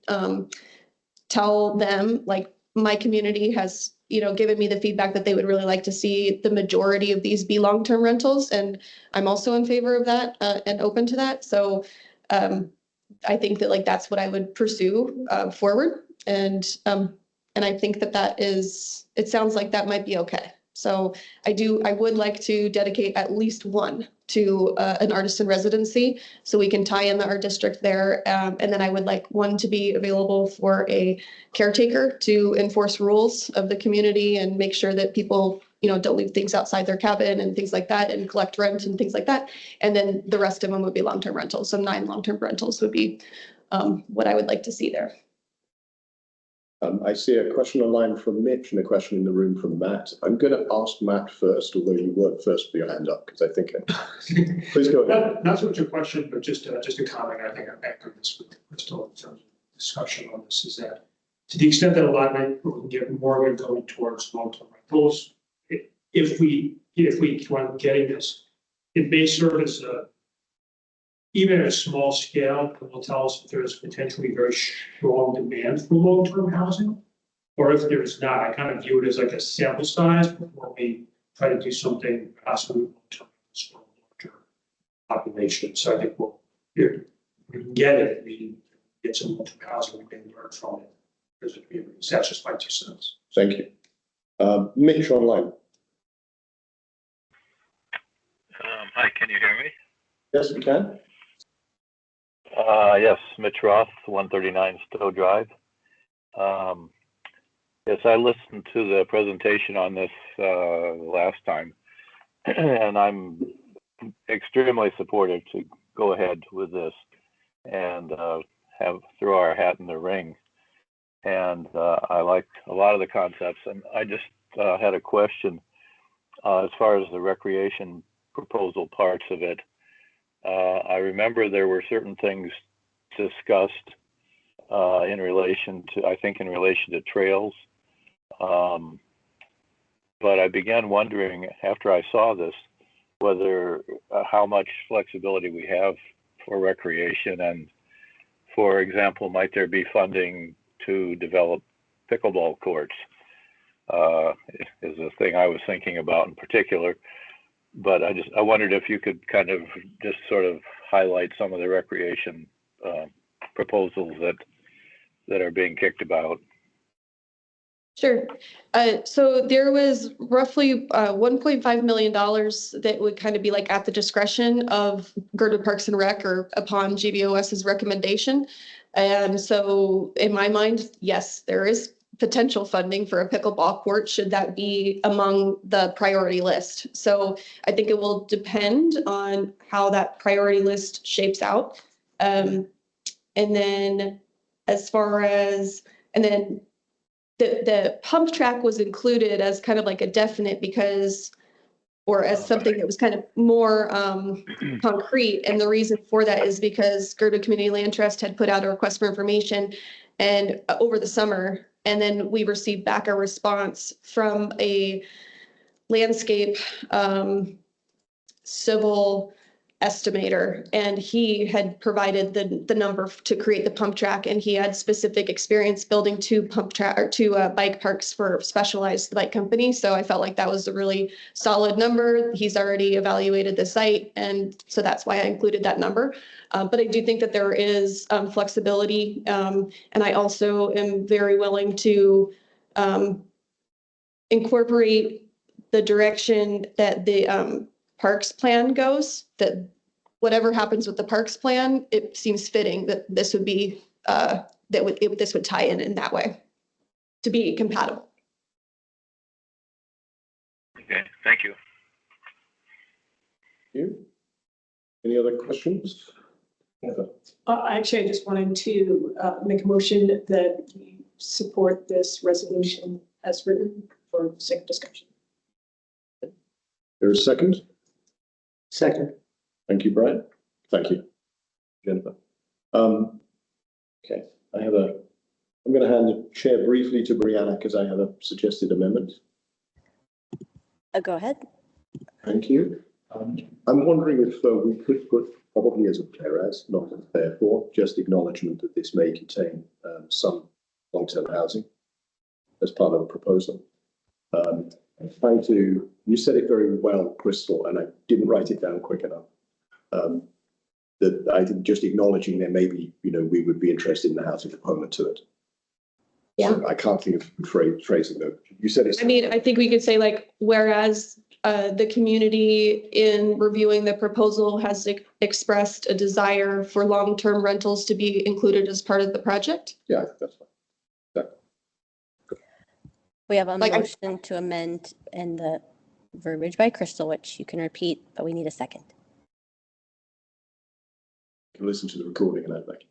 tell them, like, my community has, given me the feedback that they would really like to see the majority of these be long-term rentals. And I'm also in favor of that and open to that. So I think that that's what I would pursue forward. And I think that it sounds like that might be okay. So I would like to dedicate at least one to an artist in residency so we can tie in the art district there. And then I would like one to be available for a caretaker to enforce rules of the community and make sure that people, don't leave things outside their cabin and things like that and collect rent and things like that. And then the rest of them would be long-term rentals. So 9 long-term rentals would be what I would like to see there. I see a question online from Mitch and a question in the room from Matt. I'm going to ask Matt first, although you weren't first with your hand up, because I think please go ahead. Not so much a question, but just a comment. I think I've echoed this with Crystal in terms of discussion on this, is that to the extent that a lot of it will get more of it going towards long-term rentals, if we want to get this, it may serve as even at a small scale, it will tell us if there's potentially very strong demand for long-term housing, or if there's not. I kind of view it as like a sample size before we try to do something possibly long-term for a larger population. So I think we can get it. We can get some long-term housing. We can learn from it. That's just my 2 cents. Thank you. Mitch online. Hi, can you hear me? Yes, we can. Yes, Mitch Roth, 139 Stowe Drive. Yes, I listened to the presentation on this last time, and I'm extremely supportive to go ahead with this and throw our hat in the ring. And I like a lot of the concepts. And I just had a question as far as the recreation proposal parts of it. I remember there were certain things discussed in relation to trails. But I began wondering after I saw this, whether how much flexibility we have for recreation. And for example, might there be funding to develop pickleball courts? Is a thing I was thinking about in particular. But I wondered if you could kind of just sort of highlight some of the recreation proposals that are being kicked about. Sure. So there was roughly $1.5 million that would kind of be like at the discretion of Girdwood Parks and Rec or upon GBOS's recommendation. And so in my mind, yes, there is potential funding for a pickleball court should that be among the priority list. So I think it will depend on how that priority list shapes out. And then as far as, the pump track was included as kind of like a definite because, or as something that was kind of more concrete. And the reason for that is because Girdwood Community Land Trust had put out a request for information and over the summer, and then we received back a response from a landscape civil estimator, and he had provided the number to create the pump track, and he had specific experience building two bike parks for specialized bike companies. So I felt like that was a really solid number. He's already evaluated the site, and so that's why I included that number. But I do think that there is flexibility, and I also am very willing to incorporate the direction that the parks plan goes, that whatever happens with the parks plan, it seems fitting that this would be, this would tie in that way to be compatible. Okay, thank you. Any other questions? Actually, I just wanted to make a motion that we support this resolution as written for the sake of discussion. There's a second. Second. Thank you, Brian. Thank you, Jennifer. Okay, I'm going to hand the chair briefly to Brianna because I have a suggested amendment. Go ahead. Thank you. I'm wondering if we could put probably as a whereas, not as therefore, just acknowledgement that this may contain some long-term housing as part of the proposal. I'm trying to, you said it very well, Crystal, and I didn't write it down quick enough. That I think just acknowledging there may be, we would be interested in the housing component to it. Yeah. So I can't think of phrasing though. You said it's. I mean, I think we could say like, whereas the community in reviewing the proposal has expressed a desire for long-term rentals to be included as part of the project. Yeah, I think that's fine. We have a motion to amend in the verbiage by Crystal, which you can repeat, but we need a second. You can listen to the recording and add back.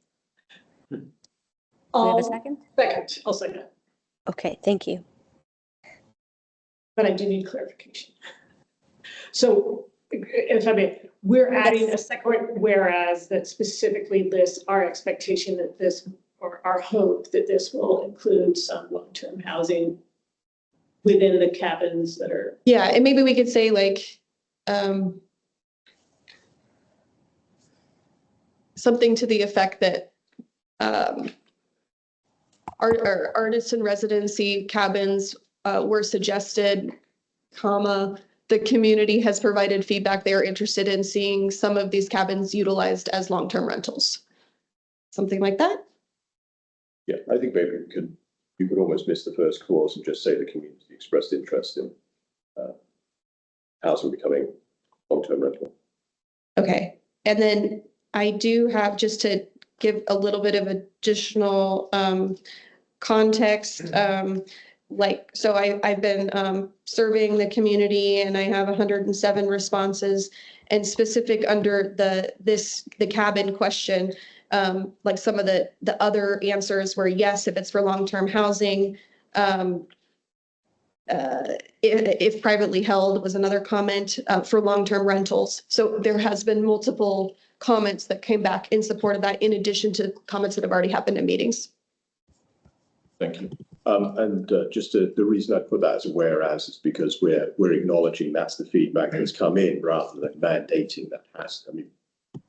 Do we have a second? Second, I'll second it. Okay, thank you. But I do need clarification. So if I may, we're adding a second whereas that specifically lists our expectation that this, or our hope that this will include some long-term housing within the cabins that are. Yeah, and maybe we could say like, something to the effect that our artisan residency cabins were suggested, comma, the community has provided feedback they are interested in seeing some of these cabins utilized as long-term rentals. Something like that? Yeah, I think maybe you could almost miss the first clause and just say the community expressed interest in housing becoming long-term rental. Okay, and then I do have, just to give a little bit of additional context. So I've been surveying the community, and I have 107 responses, and specific under the cabin question, like some of the other answers were yes, if it's for long-term housing. If privately held was another comment, for long-term rentals. So there has been multiple comments that came back in support of that, in addition to comments that have already happened in meetings. Thank you. The reason I put that as a whereas is because we're acknowledging that's the feedback that's come in, rather than mandating that has. I mean,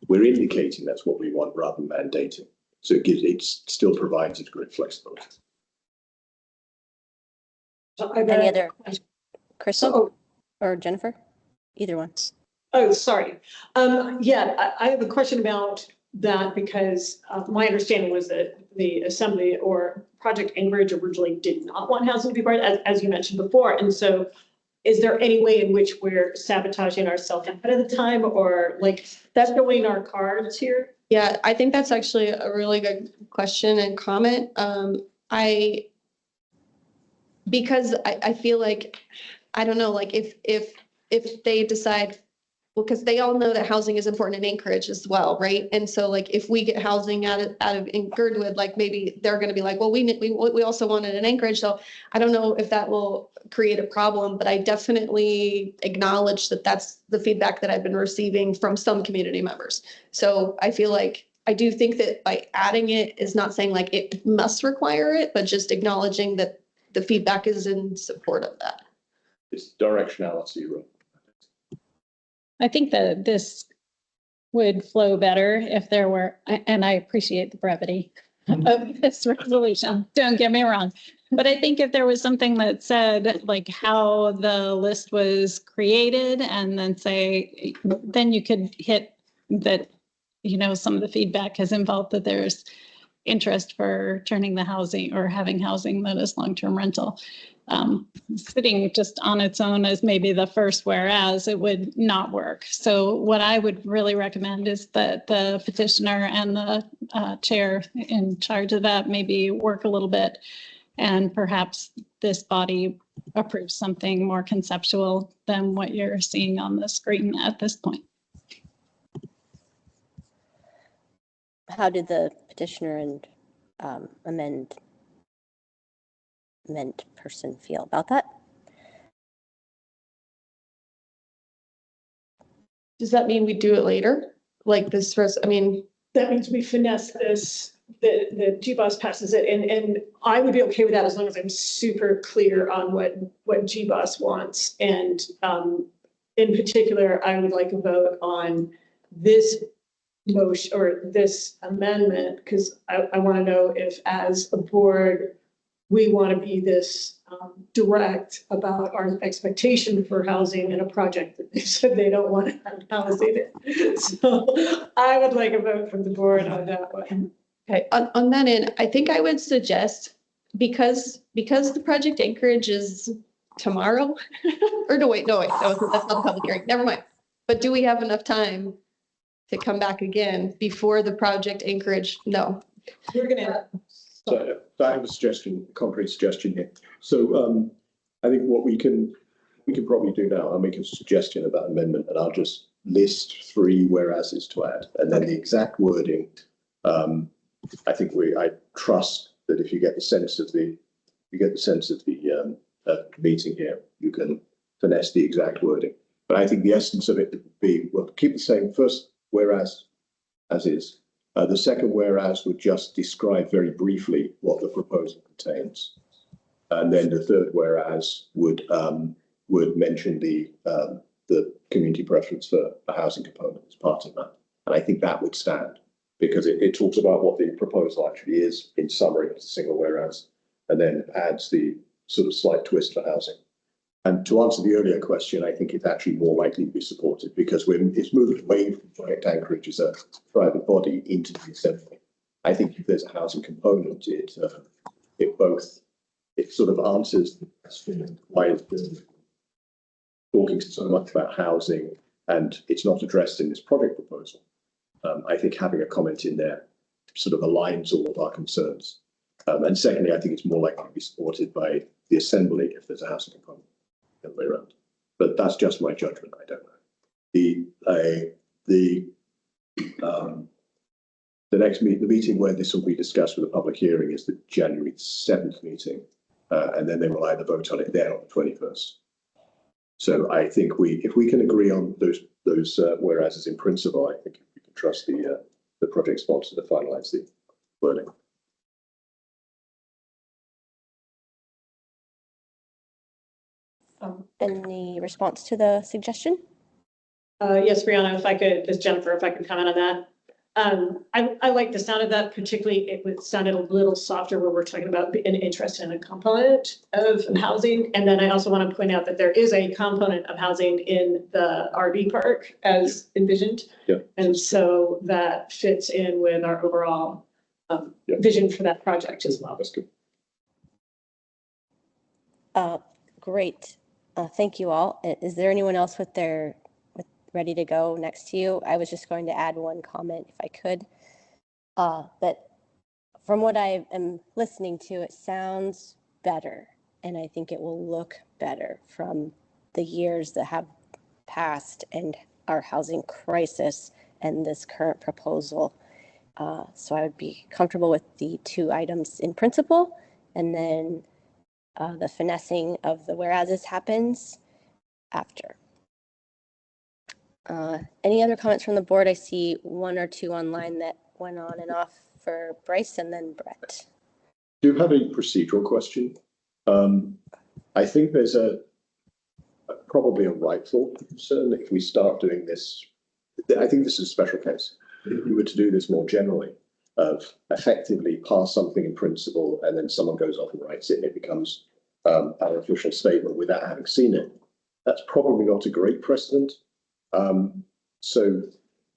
we're indicating that's what we want rather than mandating. So it still provides a degree of flexibility. Any other, Crystal or Jennifer? Either one. Oh, sorry. Yeah, I have a question about that, because my understanding was that the Assembly or Project Anchorage originally did not want housing to be part, as you mentioned before. And so is there any way in which we're sabotaging ourselves ahead of the time, or like that's showing our cards here? Yeah, I think that's actually a really good question and comment. Because I feel like, I don't know, like if they decide, well, because they all know that housing is important in Anchorage as well, right? And so like if we get housing out of in Girdwood, like maybe they're going to be like, well, we also want it in Anchorage. So I don't know if that will create a problem, but I definitely acknowledge that that's the feedback that I've been receiving from some community members. So I feel like I do think that by adding it is not saying like it must require it, but just acknowledging that the feedback is in support of that. It's directionality, right? I think that this would flow better if there were, and I appreciate the brevity of this resolution, don't get me wrong. But I think if there was something that said like how the list was created, and then say, then you could hit that, you know, some of the feedback has involved that there's interest for turning the housing or having housing that is long-term rental. Sitting just on its own as maybe the first whereas, it would not work. So what I would really recommend is that the petitioner and the chair in charge of that maybe work a little bit, and perhaps this body approves something more conceptual than what you're seeing on the screen at this point. How did the petitioner and amend person feel about that? Does that mean we do it later? Like this, I mean, that means we finesse this, the GBOS passes it, and I would be okay with that as long as I'm super clear on what GBOS wants. And in particular, I would like a vote on this motion or this amendment, because I want to know if as a board, we want to be this direct about our expectation for housing in a project that they said they don't want to have housing in. So I would like a vote from the board on that one. Okay, on that end, I think I would suggest, because the Project Anchorage is tomorrow, or no, wait, that's not a public hearing, never mind. But do we have enough time to come back again before the Project Anchorage? No. We're gonna. So I have a suggestion, concrete suggestion here. So I think what we can probably do now, I'll make a suggestion about amendment, and I'll just list 3 whereases to add, and then the exact wording. I think I trust that if you get the sense of the meeting here, you can finesse the exact wording. But I think the essence of it would be, well, keep the same first whereas as is. The second whereas would just describe very briefly what the proposal contains. And then the third whereas would mention the community preference for a housing component as part of that. And I think that would stand, because it talks about what the proposal actually is in summary, it's a single whereas, and then adds the sort of slight twist for housing. And to answer the earlier question, I think it's actually more likely to be supported, because it's moved away from Project Anchorage as a private body into the Assembly. I think if there's a housing component, it sort of answers the question, why is the talking so much about housing and it's not addressed in this project proposal. I think having a comment in there sort of aligns all of our concerns. And secondly, I think it's more likely to be supported by the Assembly if there's a housing component the other way around. But that's just my judgment. I don't know. The meeting where this will be discussed with a public hearing is the January 7th meeting, and then they will either vote on it then on the 21st. So I think if we can agree on those whereas in principle, I think we can trust the project sponsor to finalise the wording. Any response to the suggestion? Yes, Brianna, if I could, as Jennifer, if I could comment on that. I like the sound of that, particularly it sounded a little softer where we're talking about an interest in a component of housing. And then I also want to point out that there is a component of housing in the RV park as envisioned. Yeah. And so that fits in with our overall vision for that project as well. That's good. Great. Thank you all. Is there anyone else ready to go next to you? I was just going to add one comment if I could. That from what I am listening to, it sounds better. And I think it will look better from the years that have passed and our housing crisis and this current proposal. So I would be comfortable with the two items in principle, and then the finessing of the whereases happens after. Any other comments from the board? I see one or two online that went on and off for Bryce and then Brett. Do you have a procedural question? I think there's probably a rightful concern that if we start doing this, I think this is a special case. If we were to do this more generally, of effectively pass something in principle and then someone goes off and writes it and it becomes our official statement without having seen it, that's probably not a great precedent. So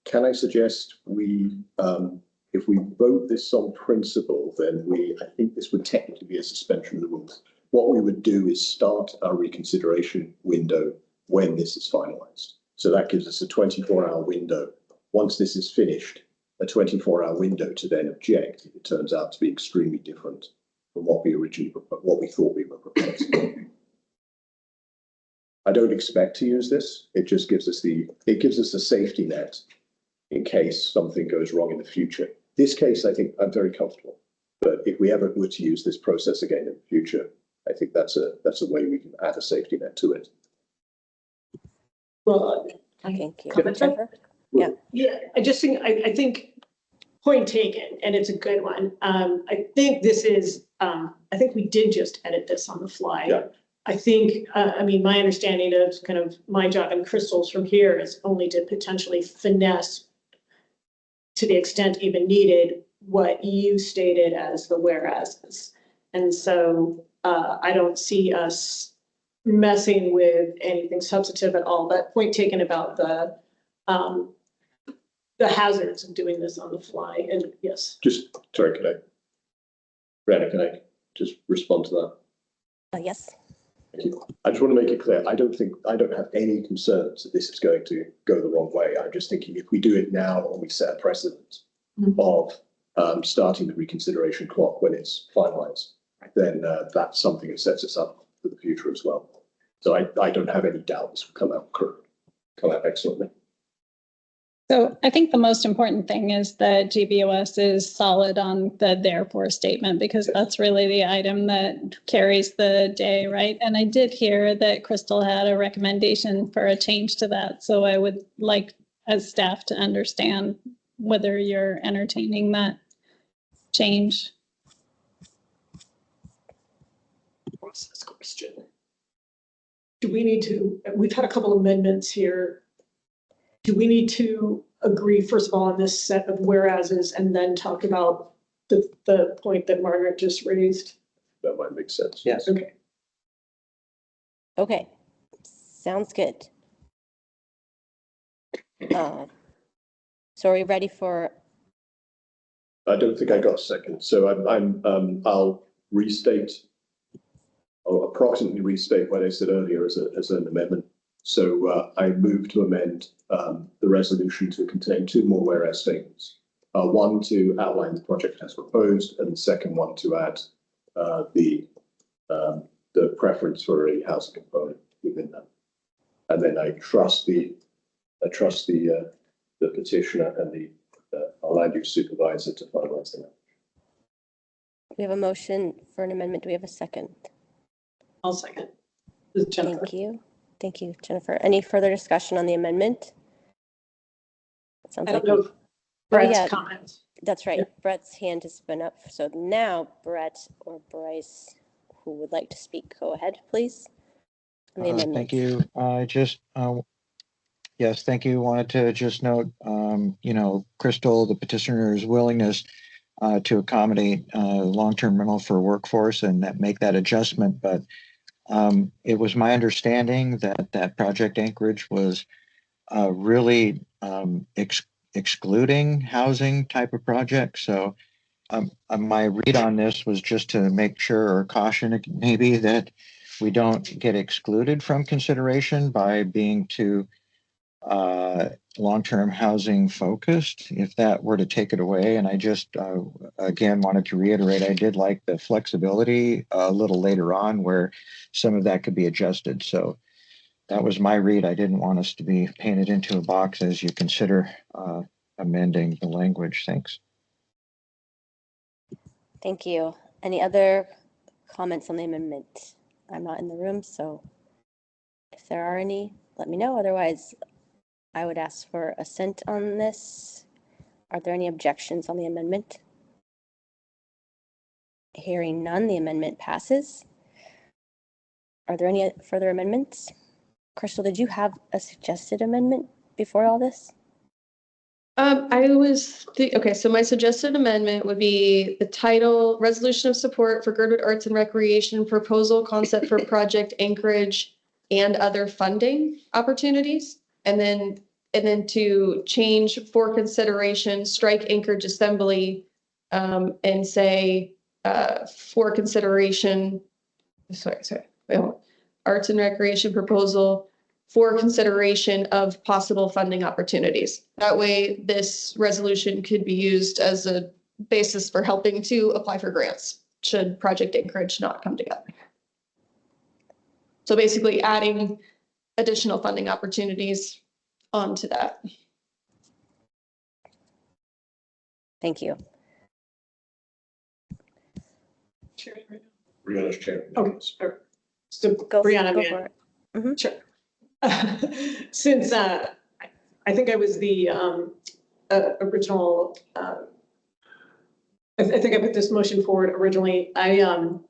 can I suggest if we vote this on principle, then I think this would technically be a suspension of the rules. What we would do is start our reconsideration window when this is finalized. So that gives us a 24-hour window. Once this is finished, a 24-hour window to then object if it turns out to be extremely different from what we thought we were proposing. I don't expect to use this. It just gives us a safety net in case something goes wrong in the future. This case, I think I'm very comfortable. But if we ever were to use this process again in the future, I think that's a way we can add a safety net to it. Well, Thank you. Yeah. I just think I think point taken, and it's a good one. I think this is I think we did just edit this on the fly. Yeah. I think, I mean, my understanding of kind of my job and Crystal's from here is only to potentially finesse to the extent even needed what you stated as the whereas. And so I don't see us messing with anything substantive at all. But point taken about the hazards of doing this on the fly. And yes. Sorry, Brianna, can I just respond to that? Yes. Thank you. I just want to make it clear, I don't have any concerns that this is going to go the wrong way. I'm just thinking if we do it now and we set a precedent of starting the reconsideration clock when it's finalized, then that's something that sets us up for the future as well. So I don't have any doubt this will come out excellently. So I think the most important thing is that GBOS is solid on the therefore statement, because that's really the item that carries the day, right? And I did hear that Crystal had a recommendation for a change to that. So I would like as staff to understand whether you're entertaining that change. Process question. Do we need to, we've had a couple amendments here. Do we need to agree, first of all, on this set of whereases and then talk about the point that Margaret just raised? That might make sense. Yes. Okay. Okay. Sounds good. So are we ready for? I don't think I got a second. So I'll approximately restate what I said earlier as an amendment. So I move to amend the resolution to contain two more whereas statements. One to outline the project as proposed, and the second one to add the preference for a housing component within that. And then I trust the petitioner and the our land use supervisor to finalize that. We have a motion for an amendment. Do we have a second? I'll second. This is Jennifer. Thank you. Thank you, Jennifer. Any further discussion on the amendment? It sounds I like don't know if Brett's yeah. comments. That's right. Yeah. Brett's hand has been up. So now Brett or Bryce, who would like to speak, go ahead, please. On the amendment. Thank you. Yes, thank you. Wanted to just note, Crystal, the petitioner's willingness to accommodate long-term rental for workforce and make that adjustment. But it was my understanding that Project Anchorage was really excluding housing type of projects. So my read on this was just to make sure or caution maybe that we don't get excluded from consideration by being too long-term housing focused, if that were to take it away. And I just, again, wanted to reiterate, I did like the flexibility a little later on where some of that could be adjusted. So that was my read. I didn't want us to be painted into a box as you consider amending the language. Thanks. Thank you. Any other comments on the amendment? I'm not in the room, so if there are any, let me know. Otherwise, I would ask for assent on this. Are there any objections on the amendment? Hearing none, the amendment passes. Are there any further amendments? Crystal, did you have a suggested amendment before all this? Okay, so my suggested amendment would be the title, Resolution of Support for Girdwood Arts and Recreation Proposal Concept for Project Anchorage and Other Funding Opportunities. And then to change for consideration, strike Anchorage Assembly, and say for consideration, Arts and Recreation Proposal for consideration of possible funding opportunities. That way, this resolution could be used as a basis for helping to apply for grants should Project Anchorage not come together. So basically adding additional funding opportunities onto that. Thank you. Brianna's chair. Okay, sure. So Go Brianna, go for it. Mm-hmm. Sure. Since I think I was the original, I think I put this motion forward originally. I'm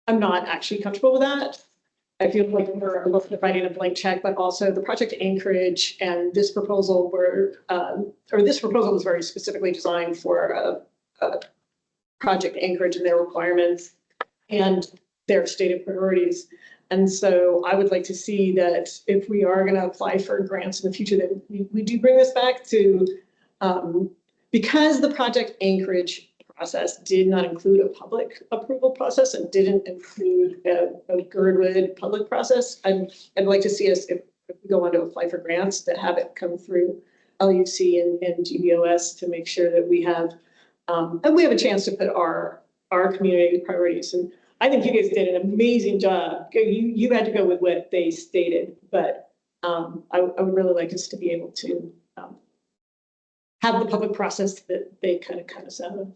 not actually comfortable with that. I feel like we're both providing a blank check, but also the Project Anchorage and this proposal this proposal was very specifically designed for Project Anchorage and their requirements and their stated priorities. And so I would like to see that if we are going to apply for grants in the future, that we do bring this back to, because the Project Anchorage process did not include a public approval process and didn't include a Girdwood public process. I'd like to see us, if we go on to apply for grants, to have it come through LUC and GBOS to make sure that we have, and we have a chance to put our community priorities. And I think you guys did an amazing job. You had to go with what they stated, but I would really like us to be able to have the public process that they kind of cut us out of.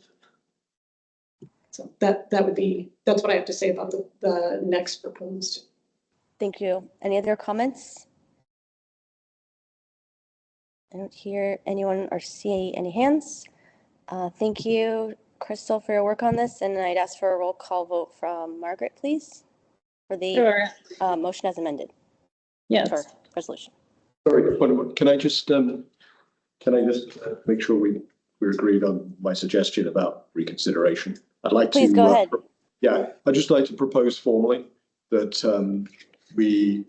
So that's what I have to say about the next proposed. Thank you. Any other comments? I don't hear anyone or see any hands. Thank you, Crystal, for your work on this, and I'd ask for a roll call vote from Margaret, please, for the Sure. motion as amended. Yes. Or resolution. Sorry, can I just make sure we're agreed on my suggestion about reconsideration? I'd like to. Please go ahead. Yeah, I'd just like to propose formally that we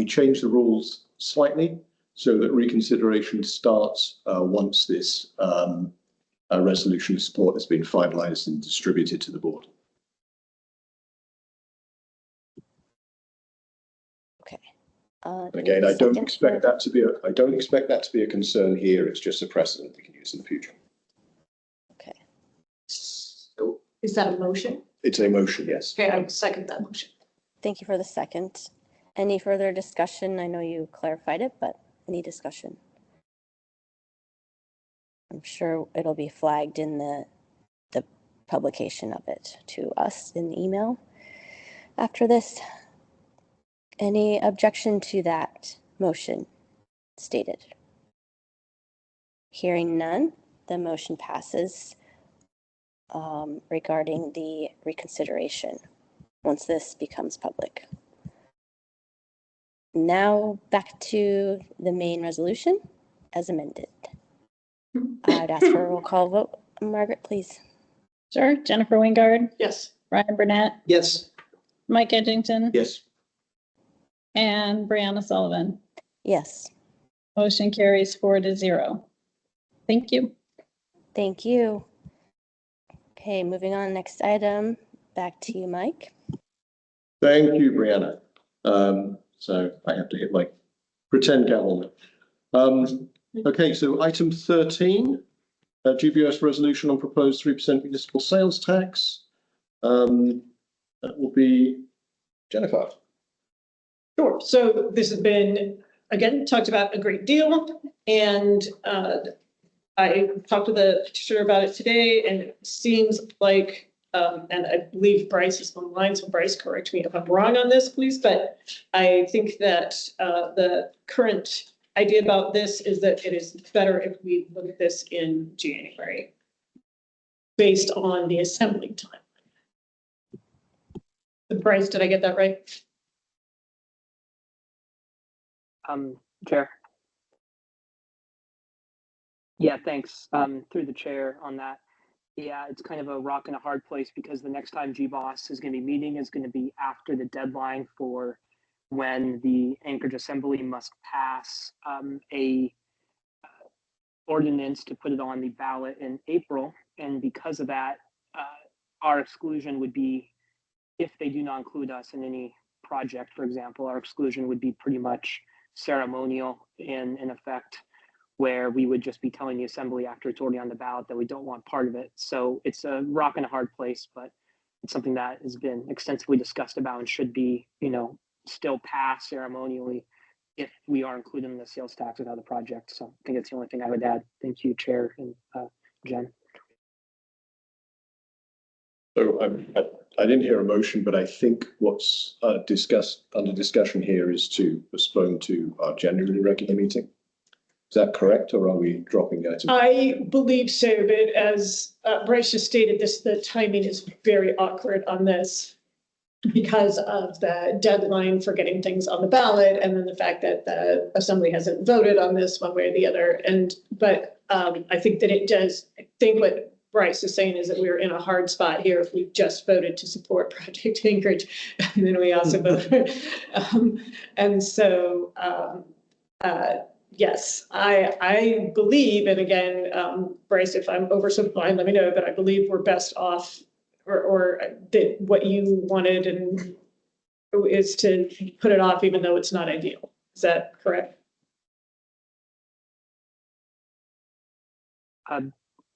change the rules slightly so that reconsideration starts once this resolution of support has been finalized and distributed to the board. Okay. Again, I don't expect that to be a concern here. It's just a precedent we can use in the future. Okay. So is that a motion? It's a motion, yes. Okay, I second that motion. Thank you for the second. Any further discussion? I know you clarified it, but any discussion? I'm sure it'll be flagged in the publication of it to us in the email after this. Any objection to that motion stated? Hearing none, the motion passes regarding the reconsideration once this becomes public. Now back to the main resolution as amended. I'd ask for a roll call vote. Margaret, please. Sure. Jennifer Wingard, Yes. Ryan Burnett, Yes. Mike Edgington, Yes. and Brianna Sullivan. Yes. Motion carries 4-0. Thank you. Thank you. Okay, moving on. Next item. Back to you, Mike. Thank you, Brianna. So I have to hit my pretend gavel now. Okay, so item 13, GBS resolution on proposed 3% municipal sales tax. That will be Jennifer. Sure. So this has been, again, talked about a great deal. And I talked to the petitioner about it today, and it seems like, and I believe Bryce is online, so Bryce, correct me if I'm wrong on this, please, but I think that the current idea about this is that it is better if we look at this in January based on the assembly time. Bryce, did I get that right? Chair. Yeah, thanks. Through the chair on that. Yeah, it's kind of a rock and a hard place because the next time GBOS is going to be meeting is going to be after the deadline for when the Anchorage Assembly must pass a ordinance to put it on the ballot in April. And because of that, our exclusion would be, if they do not include us in any project, for example, our exclusion would be pretty much ceremonial in effect, where we would just be telling the assembly after it's already on the ballot that we don't want part of it. So it's a rock and a hard place, but it's something that has been extensively discussed about and should be, still passed ceremonially if we are including the sales tax without the project. So I think that's the only thing I would add. Thank you, Chair and Jen. So I didn't hear a motion, but I think what's discussed under discussion here is to postpone to our January regular meeting. Is that correct, or are we dropping the item? I believe so, but as Bryce just stated, the timing is very awkward on this because of the deadline for getting things on the ballot, and then the fact that the assembly hasn't voted on this one way or the other. But I think that it does. I think what Bryce is saying is that we're in a hard spot here if we just voted to support Project Anchorage, and then we also voted. And so, yes, I believe, and again, Bryce, if I'm oversimplifying, let me know, but I believe we're best off, or that what you wanted and is to put it off, even though it's not ideal. Is that correct?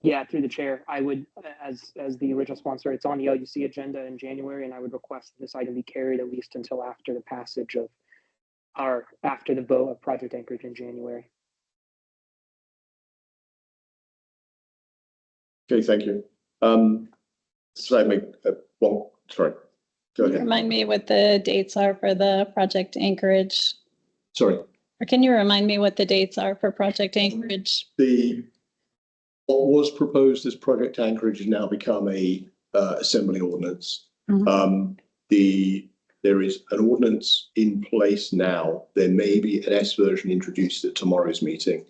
Yeah, through the chair, I would, as the original sponsor, it's on the LUC agenda in January, and I would request that this item be carried at least until after the passage of after the vote of Project Anchorage in January. Okay, thank you. So I make sorry, go ahead. Remind me what the dates are for the Project Anchorage. Sorry. Or can you remind me what the dates are for Project Anchorage? What was proposed as Project Anchorage has now become a assembly ordinance. Mm-hmm. There is an ordinance in place now. There may be an S version introduced at tomorrow's meeting.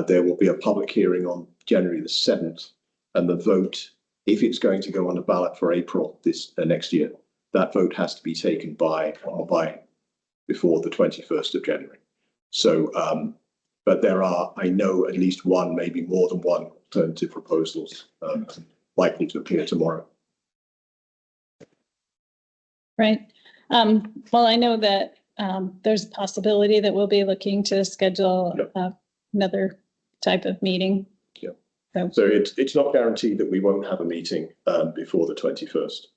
There will be a public hearing on January the 7th, and the vote, if it's going to go on the ballot for April next year, that vote has to be taken by before the 21st of January. So, but there are, I know, at least one, maybe more than one alternative proposals likely to appear tomorrow. Right. Well, I know that there's a possibility that we'll be looking to schedule another type of meeting. Yeah. So it's not guaranteed that we won't have a meeting before the 21st.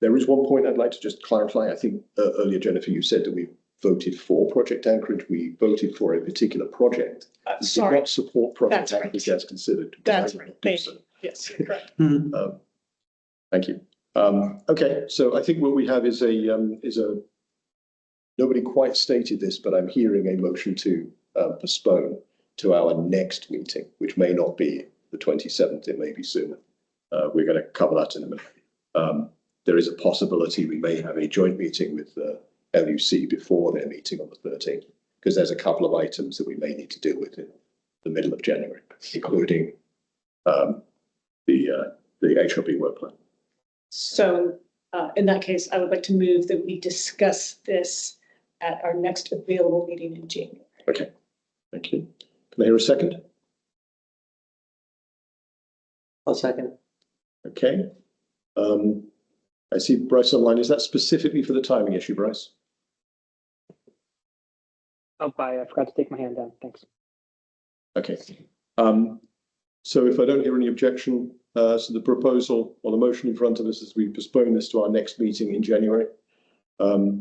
There is one point I'd like to just clarify. I think earlier, Jennifer, you said that we voted for Project Anchorage. We voted for a particular project. We did not support Project Anchorage as considered. That's right. Thank you. Yes, correct. Thank you. Okay, so I think what we have is a nobody quite stated this, but I'm hearing a motion to postpone to our next meeting, which may not be the 27th. It may be sooner. We're going to cover that in a minute. There is a possibility we may have a joint meeting with LUC before their meeting on the 13th, because there's a couple of items that we may need to deal with in the middle of January, including the HLB work plan. So in that case, I would like to move that we discuss this at our next available meeting in January. Okay, thank you. Can I hear a second? I'll second. Okay. I see Bryce online. Is that specifically for the timing issue, Bryce? Oh, I forgot to take my hand down. Thanks. Okay. So if I don't hear any objection, so the proposal or the motion in front of us is we postpone this to our next meeting in January. I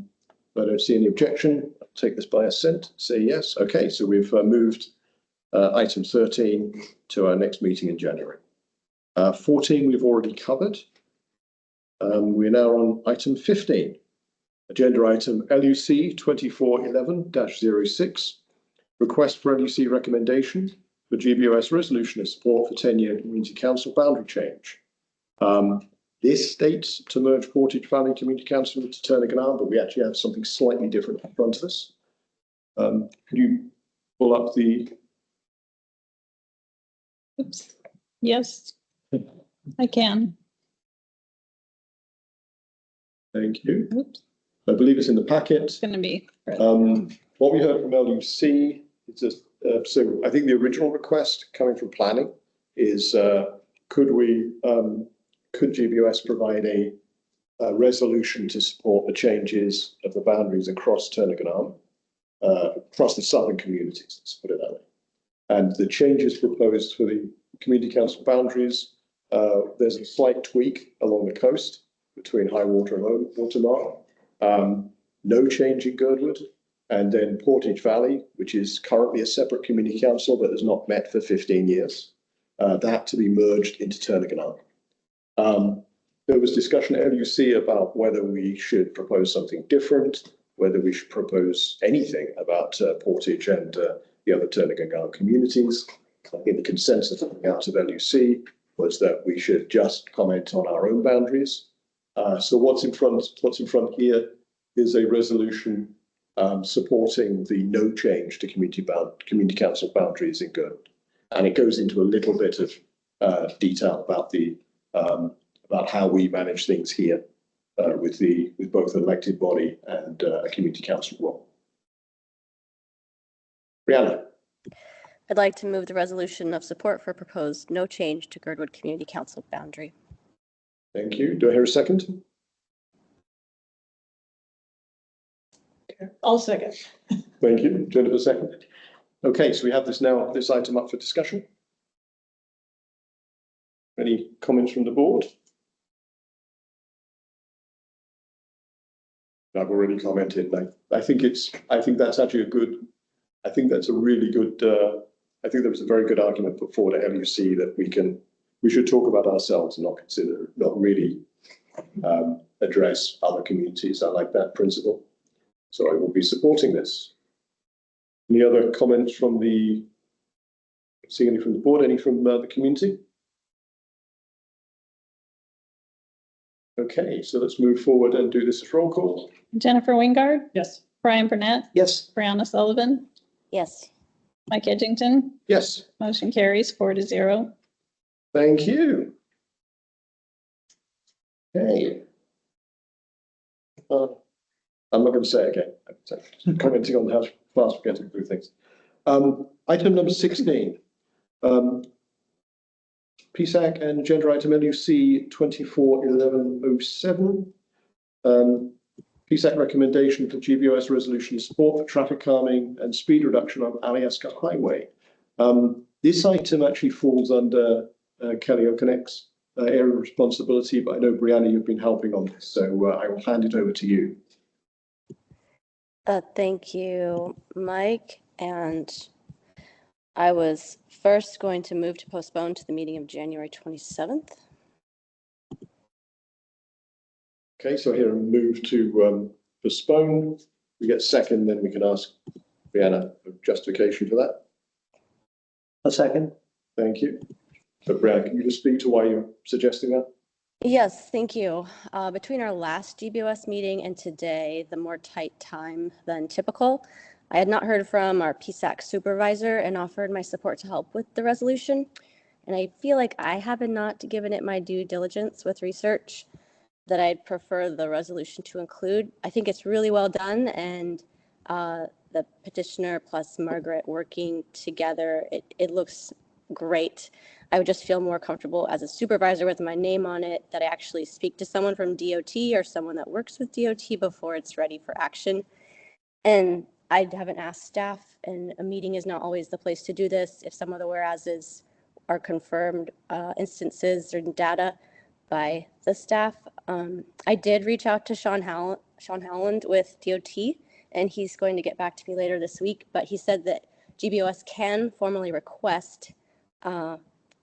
don't see any objection. I'll take this by assent. Say yes. Okay, so we've moved item 13 to our next meeting in January. 14 we've already covered. We're now on item 15. Agenda item LUC 2411-06. Request for LUC recommendation for GBOS resolution of support for 10-year community council boundary change. This states to merge Portage Valley Community Council into Turnagain, but we actually have something slightly different in front of us. Could you pull up the... Oops. Yes, I can. Thank you. Oops. I believe it's in the packet. It's going to be. What we heard from LUC is just, so I think the original request coming from planning is could GBOS provide a resolution to support the changes of the boundaries across Turnagain, across the southern communities, let's put it that way. And the changes proposed for the community council boundaries, there's a slight tweak along the coast between high water and low water mark. No change in Girdwood, and then Portage Valley, which is currently a separate community council that has not met for 15 years, that to be merged into Turnagain. There was discussion at LUC about whether we should propose something different, whether we should propose anything about Portage and the other Turnagain communities. I think the consensus coming out of LUC was that we should just comment on our own boundaries. So what's in front here is a resolution supporting the no change to community council boundaries in Girdwood, and it goes into a little bit of detail about the about how we manage things here with both an elected body and a community council role. Brianna. I'd like to move the resolution of support for proposed no change to Girdwood Community Council boundary. Thank you. Do I hear a second? I'll second. Thank you. Jennifer seconded. Okay, so we have this item up for discussion. Any comments from the board? I've already commented. I think that's actually a good. I think that's a really good. I think there was a very good argument put forward at LUC that we should talk about ourselves and not really address other communities. I like that principle, so I will be supporting this. Any other comments from the? See any from the board? Any from the community? Okay, so let's move forward and do this as roll call. Jennifer Wingard, Yes. Brian Burnett, Yes. Brianna Sullivan, Yes. Mike Edgington. Yes. Motion carries 4-0. Thank you. Okay. I'm not going to say it again. I'm commenting on how fast we're getting through things. Item number 16. PSAC and agenda item LUC 241107. PSAC recommendation for GBOS resolution support for traffic calming and speed reduction on Alyeska Highway. This item actually falls under Kelly Okonek's area of responsibility, but I know, Brianna, you've been helping on this, so I will hand it over to you. Thank you, Mike. And I was first going to move to postpone to the meeting of January 27th. Okay, so here a move to postpone. We get second, then we can ask Brianna for justification for that. A second. Thank you. So Brianna, can you just speak to why you're suggesting that? Yes, thank you. Between our last GBOS meeting and today, the more tight time than typical, I had not heard from our PSAC supervisor and offered my support to help with the resolution. And I feel like I have not given it my due diligence with research that I'd prefer the resolution to include. I think it's really well done, and the petitioner plus Margaret working together, it looks great. I would just feel more comfortable as a supervisor with my name on it that I actually speak to someone from DOT or someone that works with DOT before it's ready for action. And I haven't asked staff, and a meeting is not always the place to do this. If some of the whereases are confirmed instances or data by the staff. I did reach out to Sean Howland with DOT, and he's going to get back to me later this week, but he said that GBOS can formally request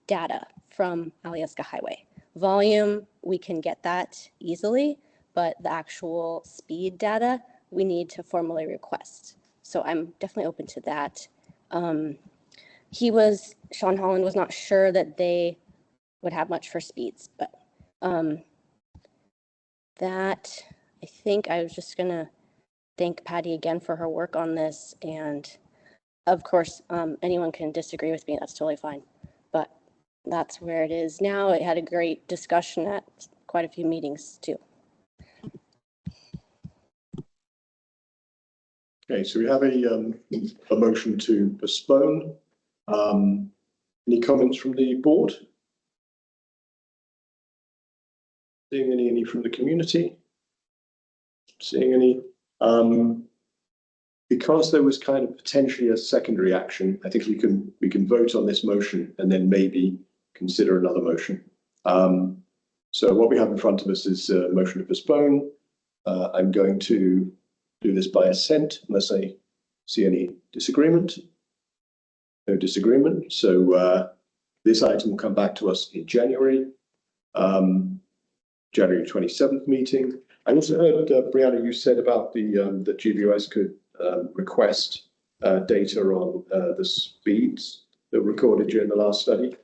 data from Alyeska Highway. Volume, we can get that easily, but the actual speed data, we need to formally request. So I'm definitely open to that. Sean Holland was not sure that they would have much for speeds, but that, I think I was just gonna thank Patty again for her work on this. And of course, anyone can disagree with me, that's totally fine. But that's where it is now. It had a great discussion at quite a few meetings too. Okay, so we have a motion to postpone. Any comments from the board? Seeing any from the community? Seeing any? Because there was kind of potentially a secondary action, I think we can vote on this motion and then maybe consider another motion. So what we have in front of us is a motion to postpone. I'm going to do this by assent unless I see any disagreement. No disagreement. So this item will come back to us in January. January 27th meeting. I also heard, Brianna, you said about the GBOS could request data on the speeds that were recorded during the last study.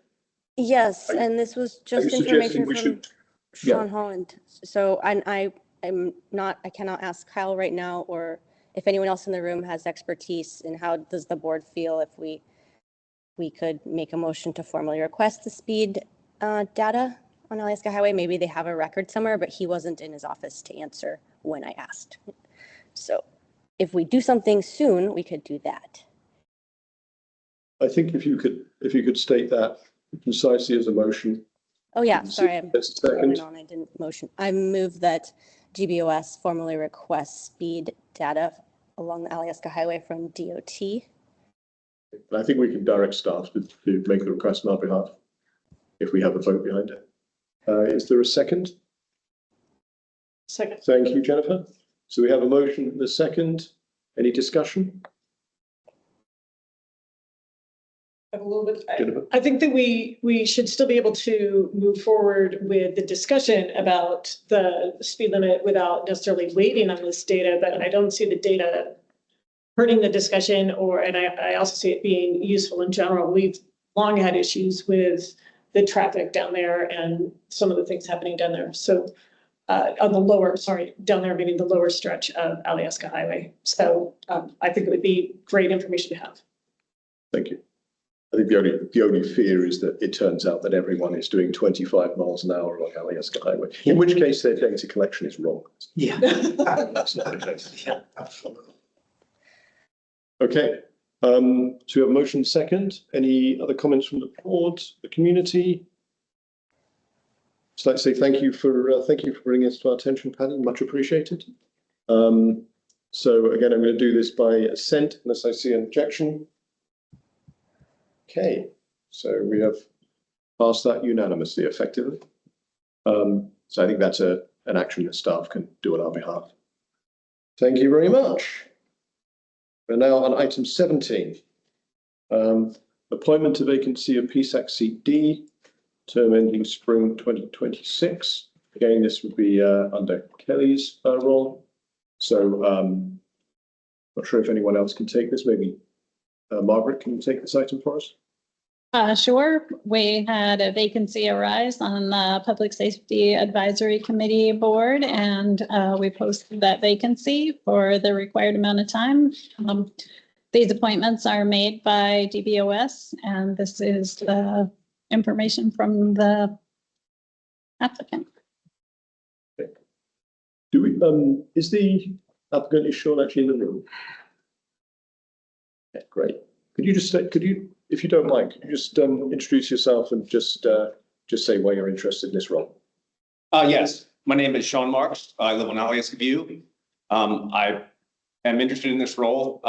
Yes, and this was just information from Sean Yeah. Holland. So I cannot ask Kyle right now, or if anyone else in the room has expertise in how does the board feel if we could make a motion to formally request the speed data on Alyeska Highway. Maybe they have a record somewhere, but he wasn't in his office to answer when I asked. So if we do something soon, we could do that. I think if you could state that concisely as a motion. Oh yeah, sorry, I'm second. on. I didn't motion. I move that GBOS formally requests speed data along the Alyeska Highway from DOT. I think we can direct staff to make the request on our behalf if we have a vote behind it. Is there a second? Second. Thank you, Jennifer. So we have a motion and a second. Any discussion? A little bit. Jennifer? I think that we should still be able to move forward with the discussion about the speed limit without necessarily waiting on this data, but I don't see the data hurting the discussion, and I also see it being useful in general. We've long had issues with the traffic down there and some of the things happening down there. So on the lower, down there meaning the lower stretch of Alyeska Highway. So I think it would be great information to have. Thank you. I think the only fear is that it turns out that everyone is doing 25 miles an hour on Alyeska Highway, in which case their data collection is wrong. Yeah. That's not the case. Yeah. Okay. So we have a motion second. Any other comments from the board, the community? Just like to say thank you for bringing this to our attention, Patty. Much appreciated. So again, I'm going to do this by assent unless I see an objection. Okay, so we have passed that unanimously, effectively. So I think that's an action that staff can do on our behalf. Thank you very much. We're now on item 17. Appointment to vacancy of PSAC seat D, term ending spring 2026. Again, this would be under Kelly's role. So not sure if anyone else can take this. Maybe Margaret, can you take this item for us? Sure. We had a vacancy arise on the Public Safety Advisory Committee board, and we posted that vacancy for the required amount of time. These appointments are made by DBOS, and this is the information from the applicant. Okay. Do we, is the applicant, is Sean actually in the room? Yeah, great. Could you just say, if you don't mind, could you just introduce yourself and just say why you're interested in this role? Yes, my name is Sean Marks. I live on Alias View. I am interested in this role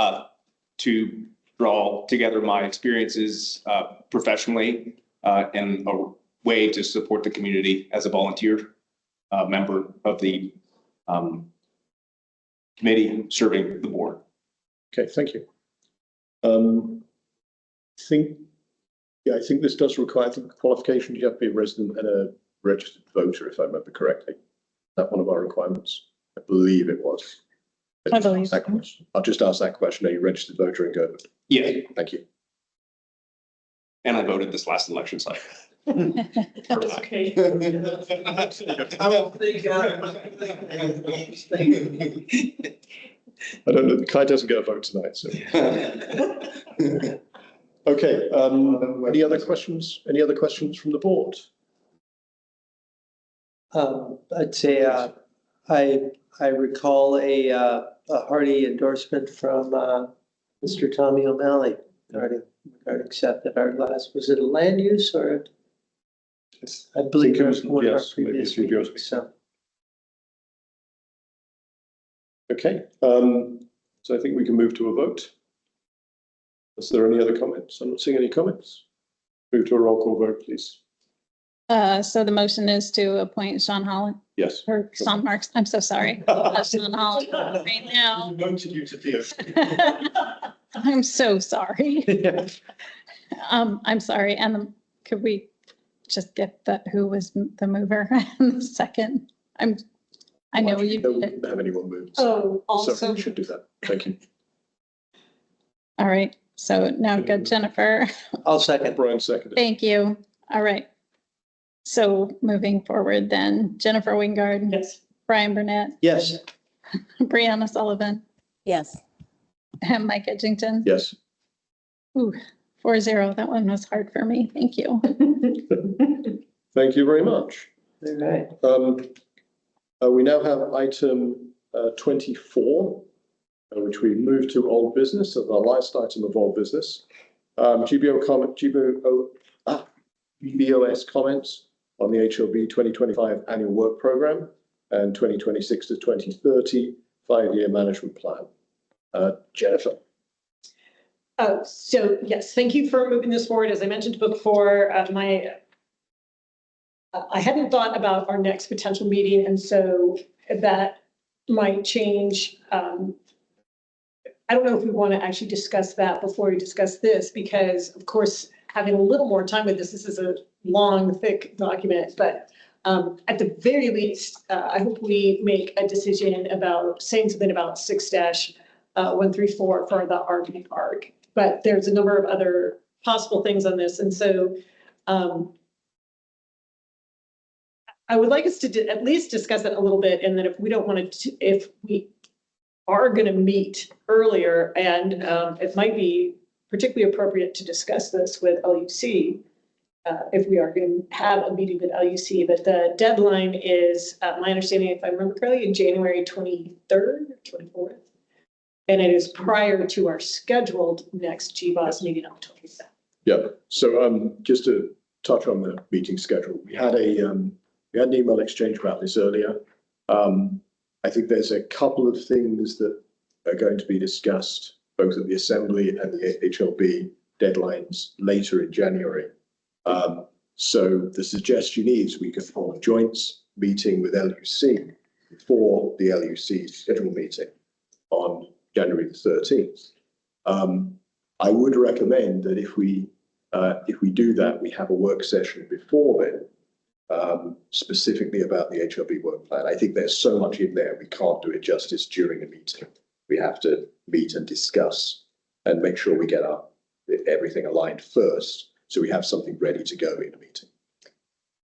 to draw together my experiences professionally and a way to support the community as a volunteer member of the committee serving the board. Okay, thank you. I think this does require, I think, qualification. You have to be a resident and a registered voter, if I remember correctly. Is that one of our requirements? I believe it was. I believe so. I'll just ask that question. Are you a registered voter in Girdwood? Yeah. Thank you. And I voted this last election cycle. Okay. I don't know, Kai doesn't get a vote tonight, so. Okay, any other questions? Any other questions from the board? I'd say I recall a hearty endorsement from Mr. Tommy O'Malley regarding Seth at our last, was it a land use or? I believe it was one of our previous meetings, so. Okay, so I think we can move to a vote. Is there any other comments? I'm not seeing any comments. Move to a roll call vote, please. So the motion is to appoint Sean Holland, Yes. or Sean Marks. I'm so sorry. Sean Holland right now. Voted you to do. I'm so sorry. I'm sorry. And could we just get who was the mover in the second? I know you don't have anyone moved. Oh, also. So we should do that. Thank you. All right. So now good, Jennifer. I'll second. Brian seconded. Thank you. All right. So moving forward then, Jennifer Wingard. Yes. Brian Burnett. Yes. Brianna Sullivan. Yes. And Mike Edgington. Yes. Ooh, 4-0. That one was hard for me. Thank you. Thank you very much. All right. We now have item 24, which we moved to old business, as our last item of old business. GBOS comments on the HLB 2025 annual work program and 2026 to 2030 5-year management plan. Jennifer. So yes, thank you for moving this forward. As I mentioned before, I hadn't thought about our next potential meeting, and so that might change. I don't know if we want to actually discuss that before we discuss this, because of course, having a little more time with this is a long, thick document, but at the very least, I hope we make a decision about saying something about 6-134 for the RV park. But there's a number of other possible things on this, and so I would like us to at least discuss it a little bit, and then if we don't want to, if we are going to meet earlier, and it might be particularly appropriate to discuss this with LUC, if we are going to have a meeting with LUC, but the deadline is, my understanding, if I remember correctly, in January 23rd or 24th. And it is prior to our scheduled next GBOS meeting on the 27th. Yeah, so just to touch on the meeting schedule, we had an email exchange about this earlier. I think there's a couple of things that are going to be discussed both at the Assembly and the HLB deadlines later in January. So the suggestion is we could hold a joint meeting with LUC before the LUC scheduled meeting on January the 13th. I would recommend that if we do that, we have a work session before then, specifically about the HLB work plan. I think there's so much in there, we can't do it justice during a meeting. We have to meet and discuss and make sure we get everything aligned first, so we have something ready to go in a meeting.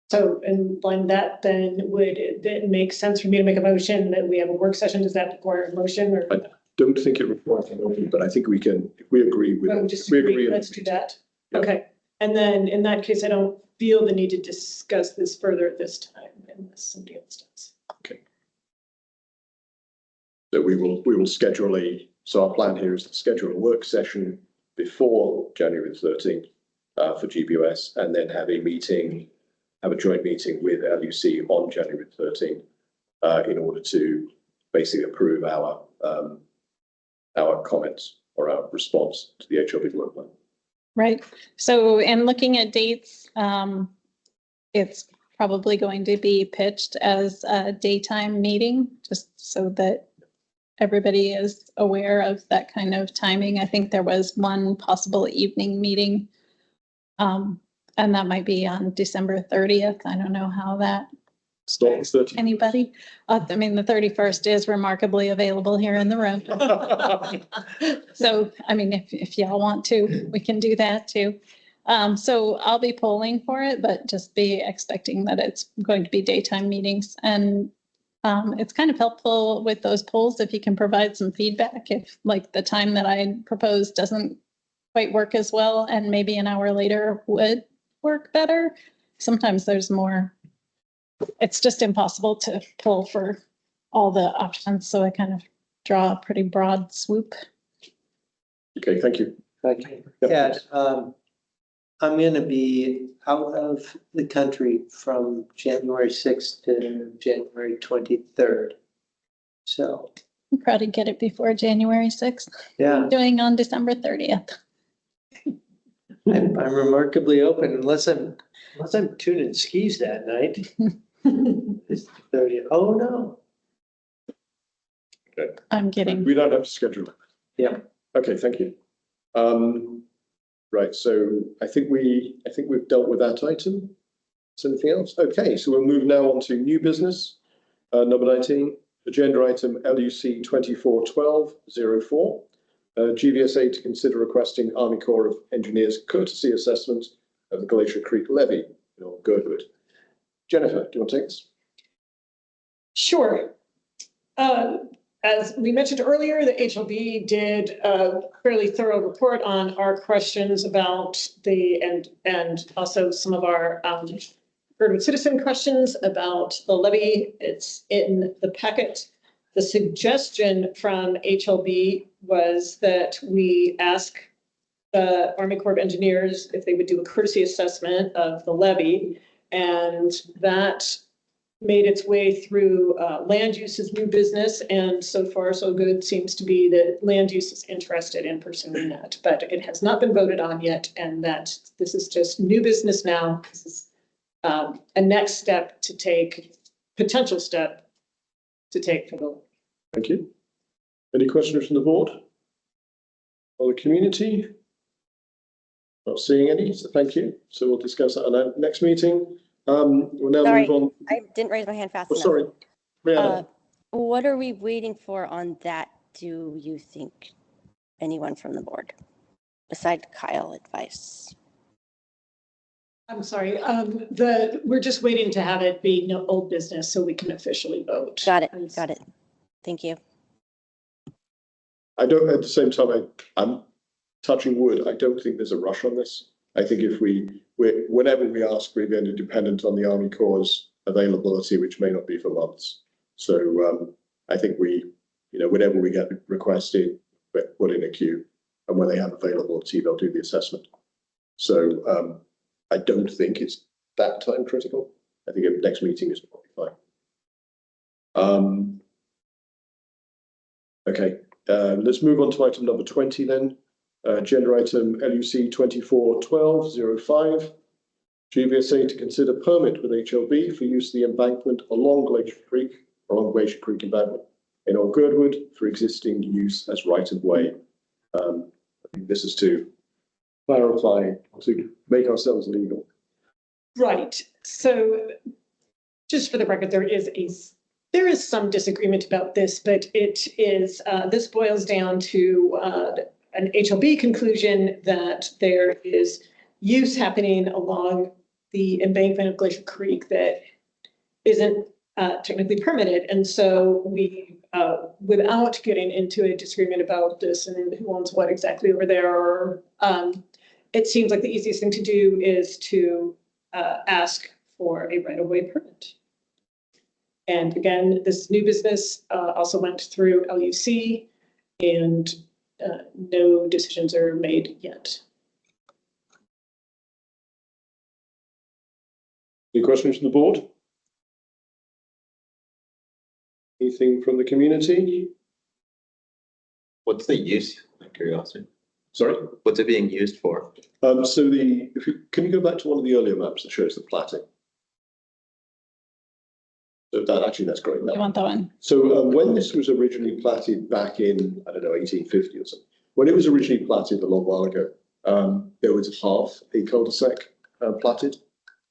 So, and on that, then would it make sense for me to make a motion that we have a work session? Does that require a motion or? I don't think it requires a motion, but I think we can, if we agree with it. Just agree, let's do that. Yeah. Okay. And then in that case, I don't feel the need to discuss this further at this time unless somebody else does. Okay. So we will schedule so our plan here is to schedule a work session before January the 13th for GBOS, and then have a joint meeting with LUC on January the 13th in order to basically approve our comments or our response to the HLB work plan. Right. So in looking at dates, it's probably going to be pitched as a daytime meeting, just so that everybody is aware of that kind of timing. I think there was one possible evening meeting, and that might be on December 30th. I don't know how that Stop anybody. I mean, the 31st is remarkably available here in the room. So, I mean, if y'all want to, we can do that too. So I'll be polling for it, but just be expecting that it's going to be daytime meetings. And it's kind of helpful with those polls if you can provide some feedback if like the time that I proposed doesn't quite work as well and maybe an hour later would work better. Sometimes there's more. It's just impossible to pull for all the options. So I kind of draw a pretty broad swoop. Okay, thank you. Okay. Yeah, I'm going to be out of the country from January 6th to January 23rd. So. I'll probably get it before January 6th. Yeah. Doing on December 30th. I'm remarkably open unless I'm tuning skis that night. It's 30th. Oh, no. Okay. I'm kidding. We don't have to schedule it. Yeah. Okay, thank you. Right, so I think we've dealt with that item. Is there anything else? Okay, so we'll move now on to new business. Number 19, agenda item LUC 241204. GVSA to consider requesting Army Corps of Engineers courtesy assessment of the Glacier Creek levee in Girdwood. Jennifer, do you want to take this? Sure. As we mentioned earlier, the HLB did a fairly thorough report on our questions about and also some of our Girdwood citizen questions about the levee. It's in the packet. The suggestion from HLB was that we ask the Army Corps of Engineers if they would do a courtesy assessment of the levee, and that made its way through land use's new business, and so far so good. Seems to be that land use is interested in pursuing that, but it has not been voted on yet, and that this is just new business now. This is a next step to take, potential step to take for the. Thank you. Any questions from the board or the community? Not seeing any, so thank you. So we'll discuss that on our next meeting. We'll now move on. I didn't raise my hand fast enough. Sorry. Brianna. What are we waiting for on that, do you think? Anyone from the board? Besides Kyle advice? I'm sorry, we're just waiting to have it be no old business so we can officially vote. Got it. Thank you. I don't, at the same time, I'm touching wood. I don't think there's a rush on this. I think if whenever we ask, we're going to dependent on the Army Corps' availability, which may not be for months. So I think whenever we get the request in, we're put in a queue, and when they have availability, they'll do the assessment. So I don't think it's that time critical. I think the next meeting is probably fine. Okay, let's move on to item number 20 then. Agenda item LUC 241205. GBSA to consider permit with HLB for use of the embankment along Glacier Creek embankment in Old Girdwood for existing use as right of way. I think this is to clarify, to make ourselves legal. Right. So just for the record, there is some disagreement about this, but it is, this boils down to an HLB conclusion that there is use happening along the embankment of Glacier Creek that isn't technically permitted. And so we, without getting into a disagreement about this and who owns what exactly over there, it seems like the easiest thing to do is to ask for a right-of-way permit. And again, this new business also went through LUC, and no decisions are made yet. Any questions from the board? Anything from the community? What's the use, out of curiosity? Sorry? What's it being used for? So can you go back to one of the earlier maps that shows the platting? So that's great. You want that one? So when this was originally platted back in, I don't know, 1850 or something, when it was originally platted a long while ago, there was half a cul-de-sac platted.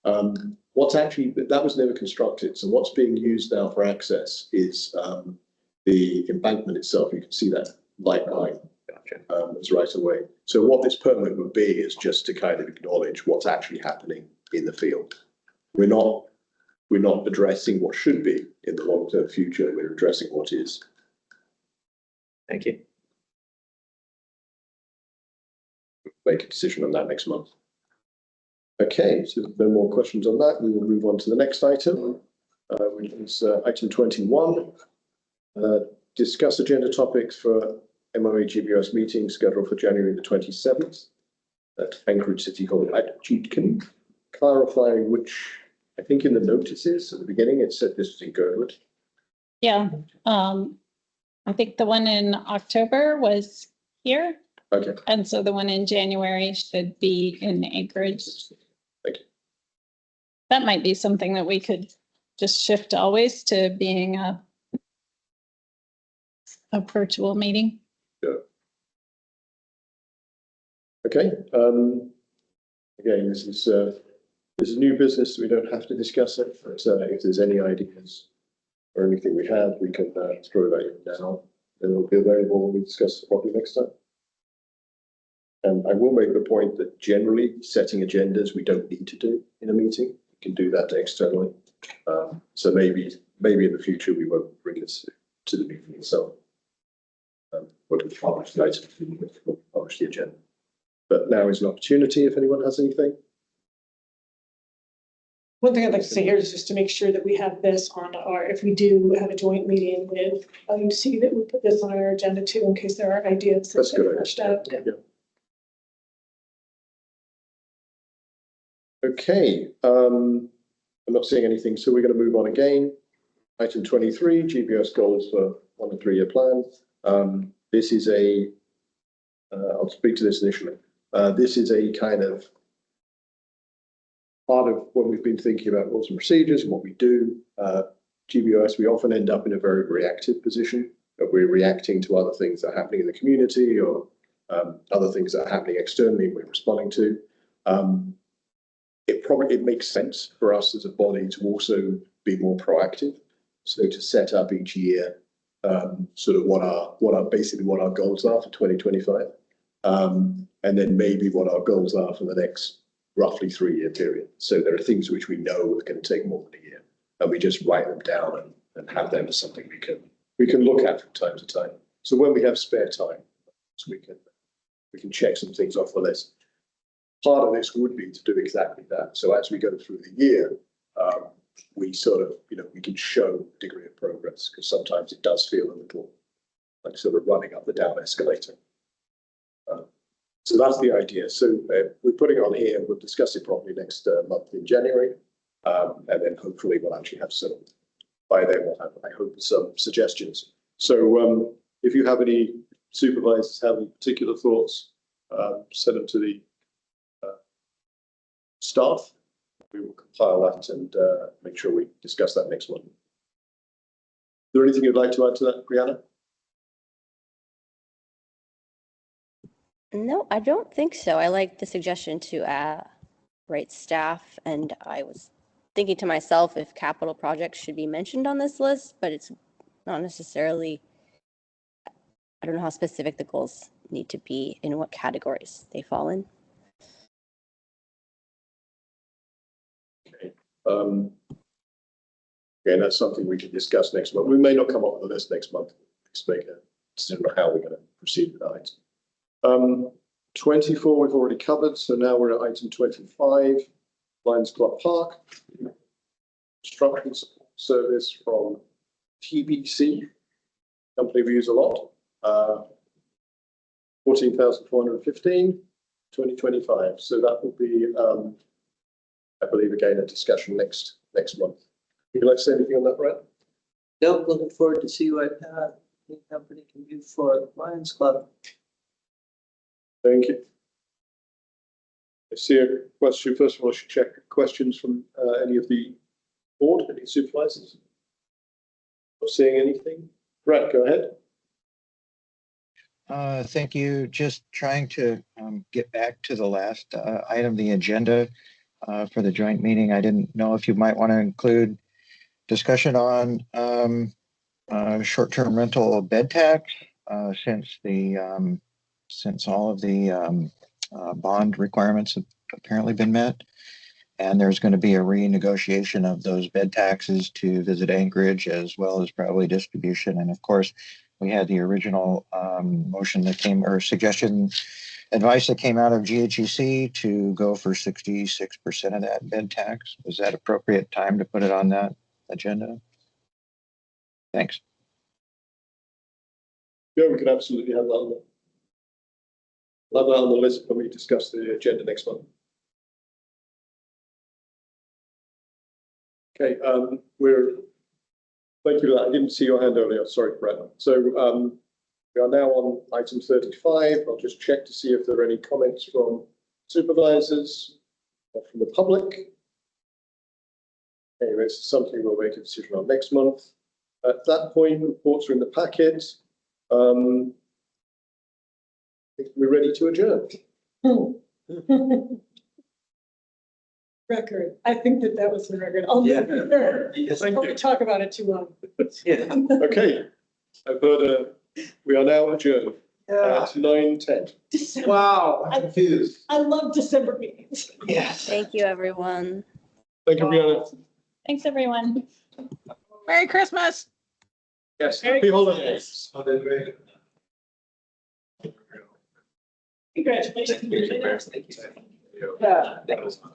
That was never constructed. So what's being used now for access is the embankment itself. You can see that light line as right away. So what this permit would be is just to kind of acknowledge what's actually happening in the field. We're not addressing what should be in the long-term future. We're addressing what is. Thank you. Make a decision on that next month. Okay, so no more questions on that. We will move on to the next item, which is item 21. Discuss agenda topics for MOA GBS meeting scheduled for January the 27th at Anchorage City Hall. Can you clarify which, I think in the notices at the beginning, it said this was in Girdwood. Yeah, I think the one in October was here. Okay. And so the one in January should be in Anchorage. Thank you. That might be something that we could just shift always to being a virtual meeting. Yeah. Okay. Again, this is new business. So we don't have to discuss it. But if there's any ideas or anything we have, we can throw that in now. Then it'll be available when we discuss it properly next time. And I will make the point that generally setting agendas we don't need to do in a meeting. We can do that externally. So maybe in the future we won't bring this to the meeting itself. We'll publish the item, we'll publish the agenda. But now is an opportunity if anyone has anything. One thing I'd like to say here is just to make sure that we have this on our, if we do have a joint meeting with LUC, that we put this on our agenda too, in case there are ideas that get pushed out. Yeah. Okay, I'm not seeing anything, so we're going to move on again. Item 23, GBS goals for 1 and 3 year plan. This is I'll speak to this initially. This is a kind of part of what we've been thinking about rules and procedures and what we do. GBOS, we often end up in a very reactive position. We're reacting to other things that are happening in the community or other things that are happening externally we're responding to. It makes sense for us as a body to also be more proactive. So to set up each year sort of what our goals are for 2025. And then maybe what our goals are for the next roughly 3 year period. So there are things which we know are going to take more than a year, and we just write them down and have them as something we can look at from time to time. So when we have spare time, so we can check some things off the list. Part of this would be to do exactly that. So as we go through the year, we sort of, we can show a degree of progress, because sometimes it does feel a little like sort of running up the down escalator. So that's the idea. So we're putting it on here. We'll discuss it properly next month in January. And then hopefully we'll actually have by then we'll have, I hope, some suggestions. So if you have any supervisors have any particular thoughts, send them to the staff. We will compile that and make sure we discuss that next month. Is there anything you'd like to add to that, Brianna? No, I don't think so. I like the suggestion to write staff, and I was thinking to myself if capital projects should be mentioned on this list, but it's not necessarily, I don't know how specific the goals need to be in what categories they fall in. Okay. Again, that's something we can discuss next month. We may not come up with a list next month. Let's make a decision on how we're going to proceed with that. 24 we've already covered, so now we're at item 25, Lions Club Park. Construction support service from TBC, company we use a lot. 14,415, 2025. So that will be, I believe, again, a discussion next month. Would you like to say anything on that, Brad? No, looking forward to see what the company can do for Lions Club. Thank you. I see a question. First of all, I should check questions from any of the board, any supervisors. Not seeing anything. Brad, go ahead. Thank you. Just trying to get back to the last item, the agenda for the joint meeting. I didn't know if you might want to include discussion on short-term rental bed tax since all of the bond requirements have apparently been met. And there's going to be a renegotiation of those bed taxes to Visit Anchorage, as well as probably distribution. And of course, we had the original motion that came, or suggestion, advice that came out of GHEC to go for 66% of that bed tax. Was that appropriate time to put it on that agenda? Thanks. Yeah, we can absolutely have that on the list when we discuss the agenda next month. Okay, thank you. I didn't see your hand earlier. Sorry, Brett. So we are now on item 35. I'll just check to see if there are any comments from supervisors or from the public. Anyway, this is something we'll make a decision on next month. At that point, reports are in the packet. We're ready to adjourn. Record. I think that was the record. I'll probably talk about it too long. Okay. I've heard we are now adjourned at 9:10. Wow, I'm confused. I love December meetings. Yes. Thank you, everyone. Thank you, Brianna. Thanks, everyone. Merry Christmas. Yes, happy holidays. Congratulations. Thank you. Yeah. That was fun.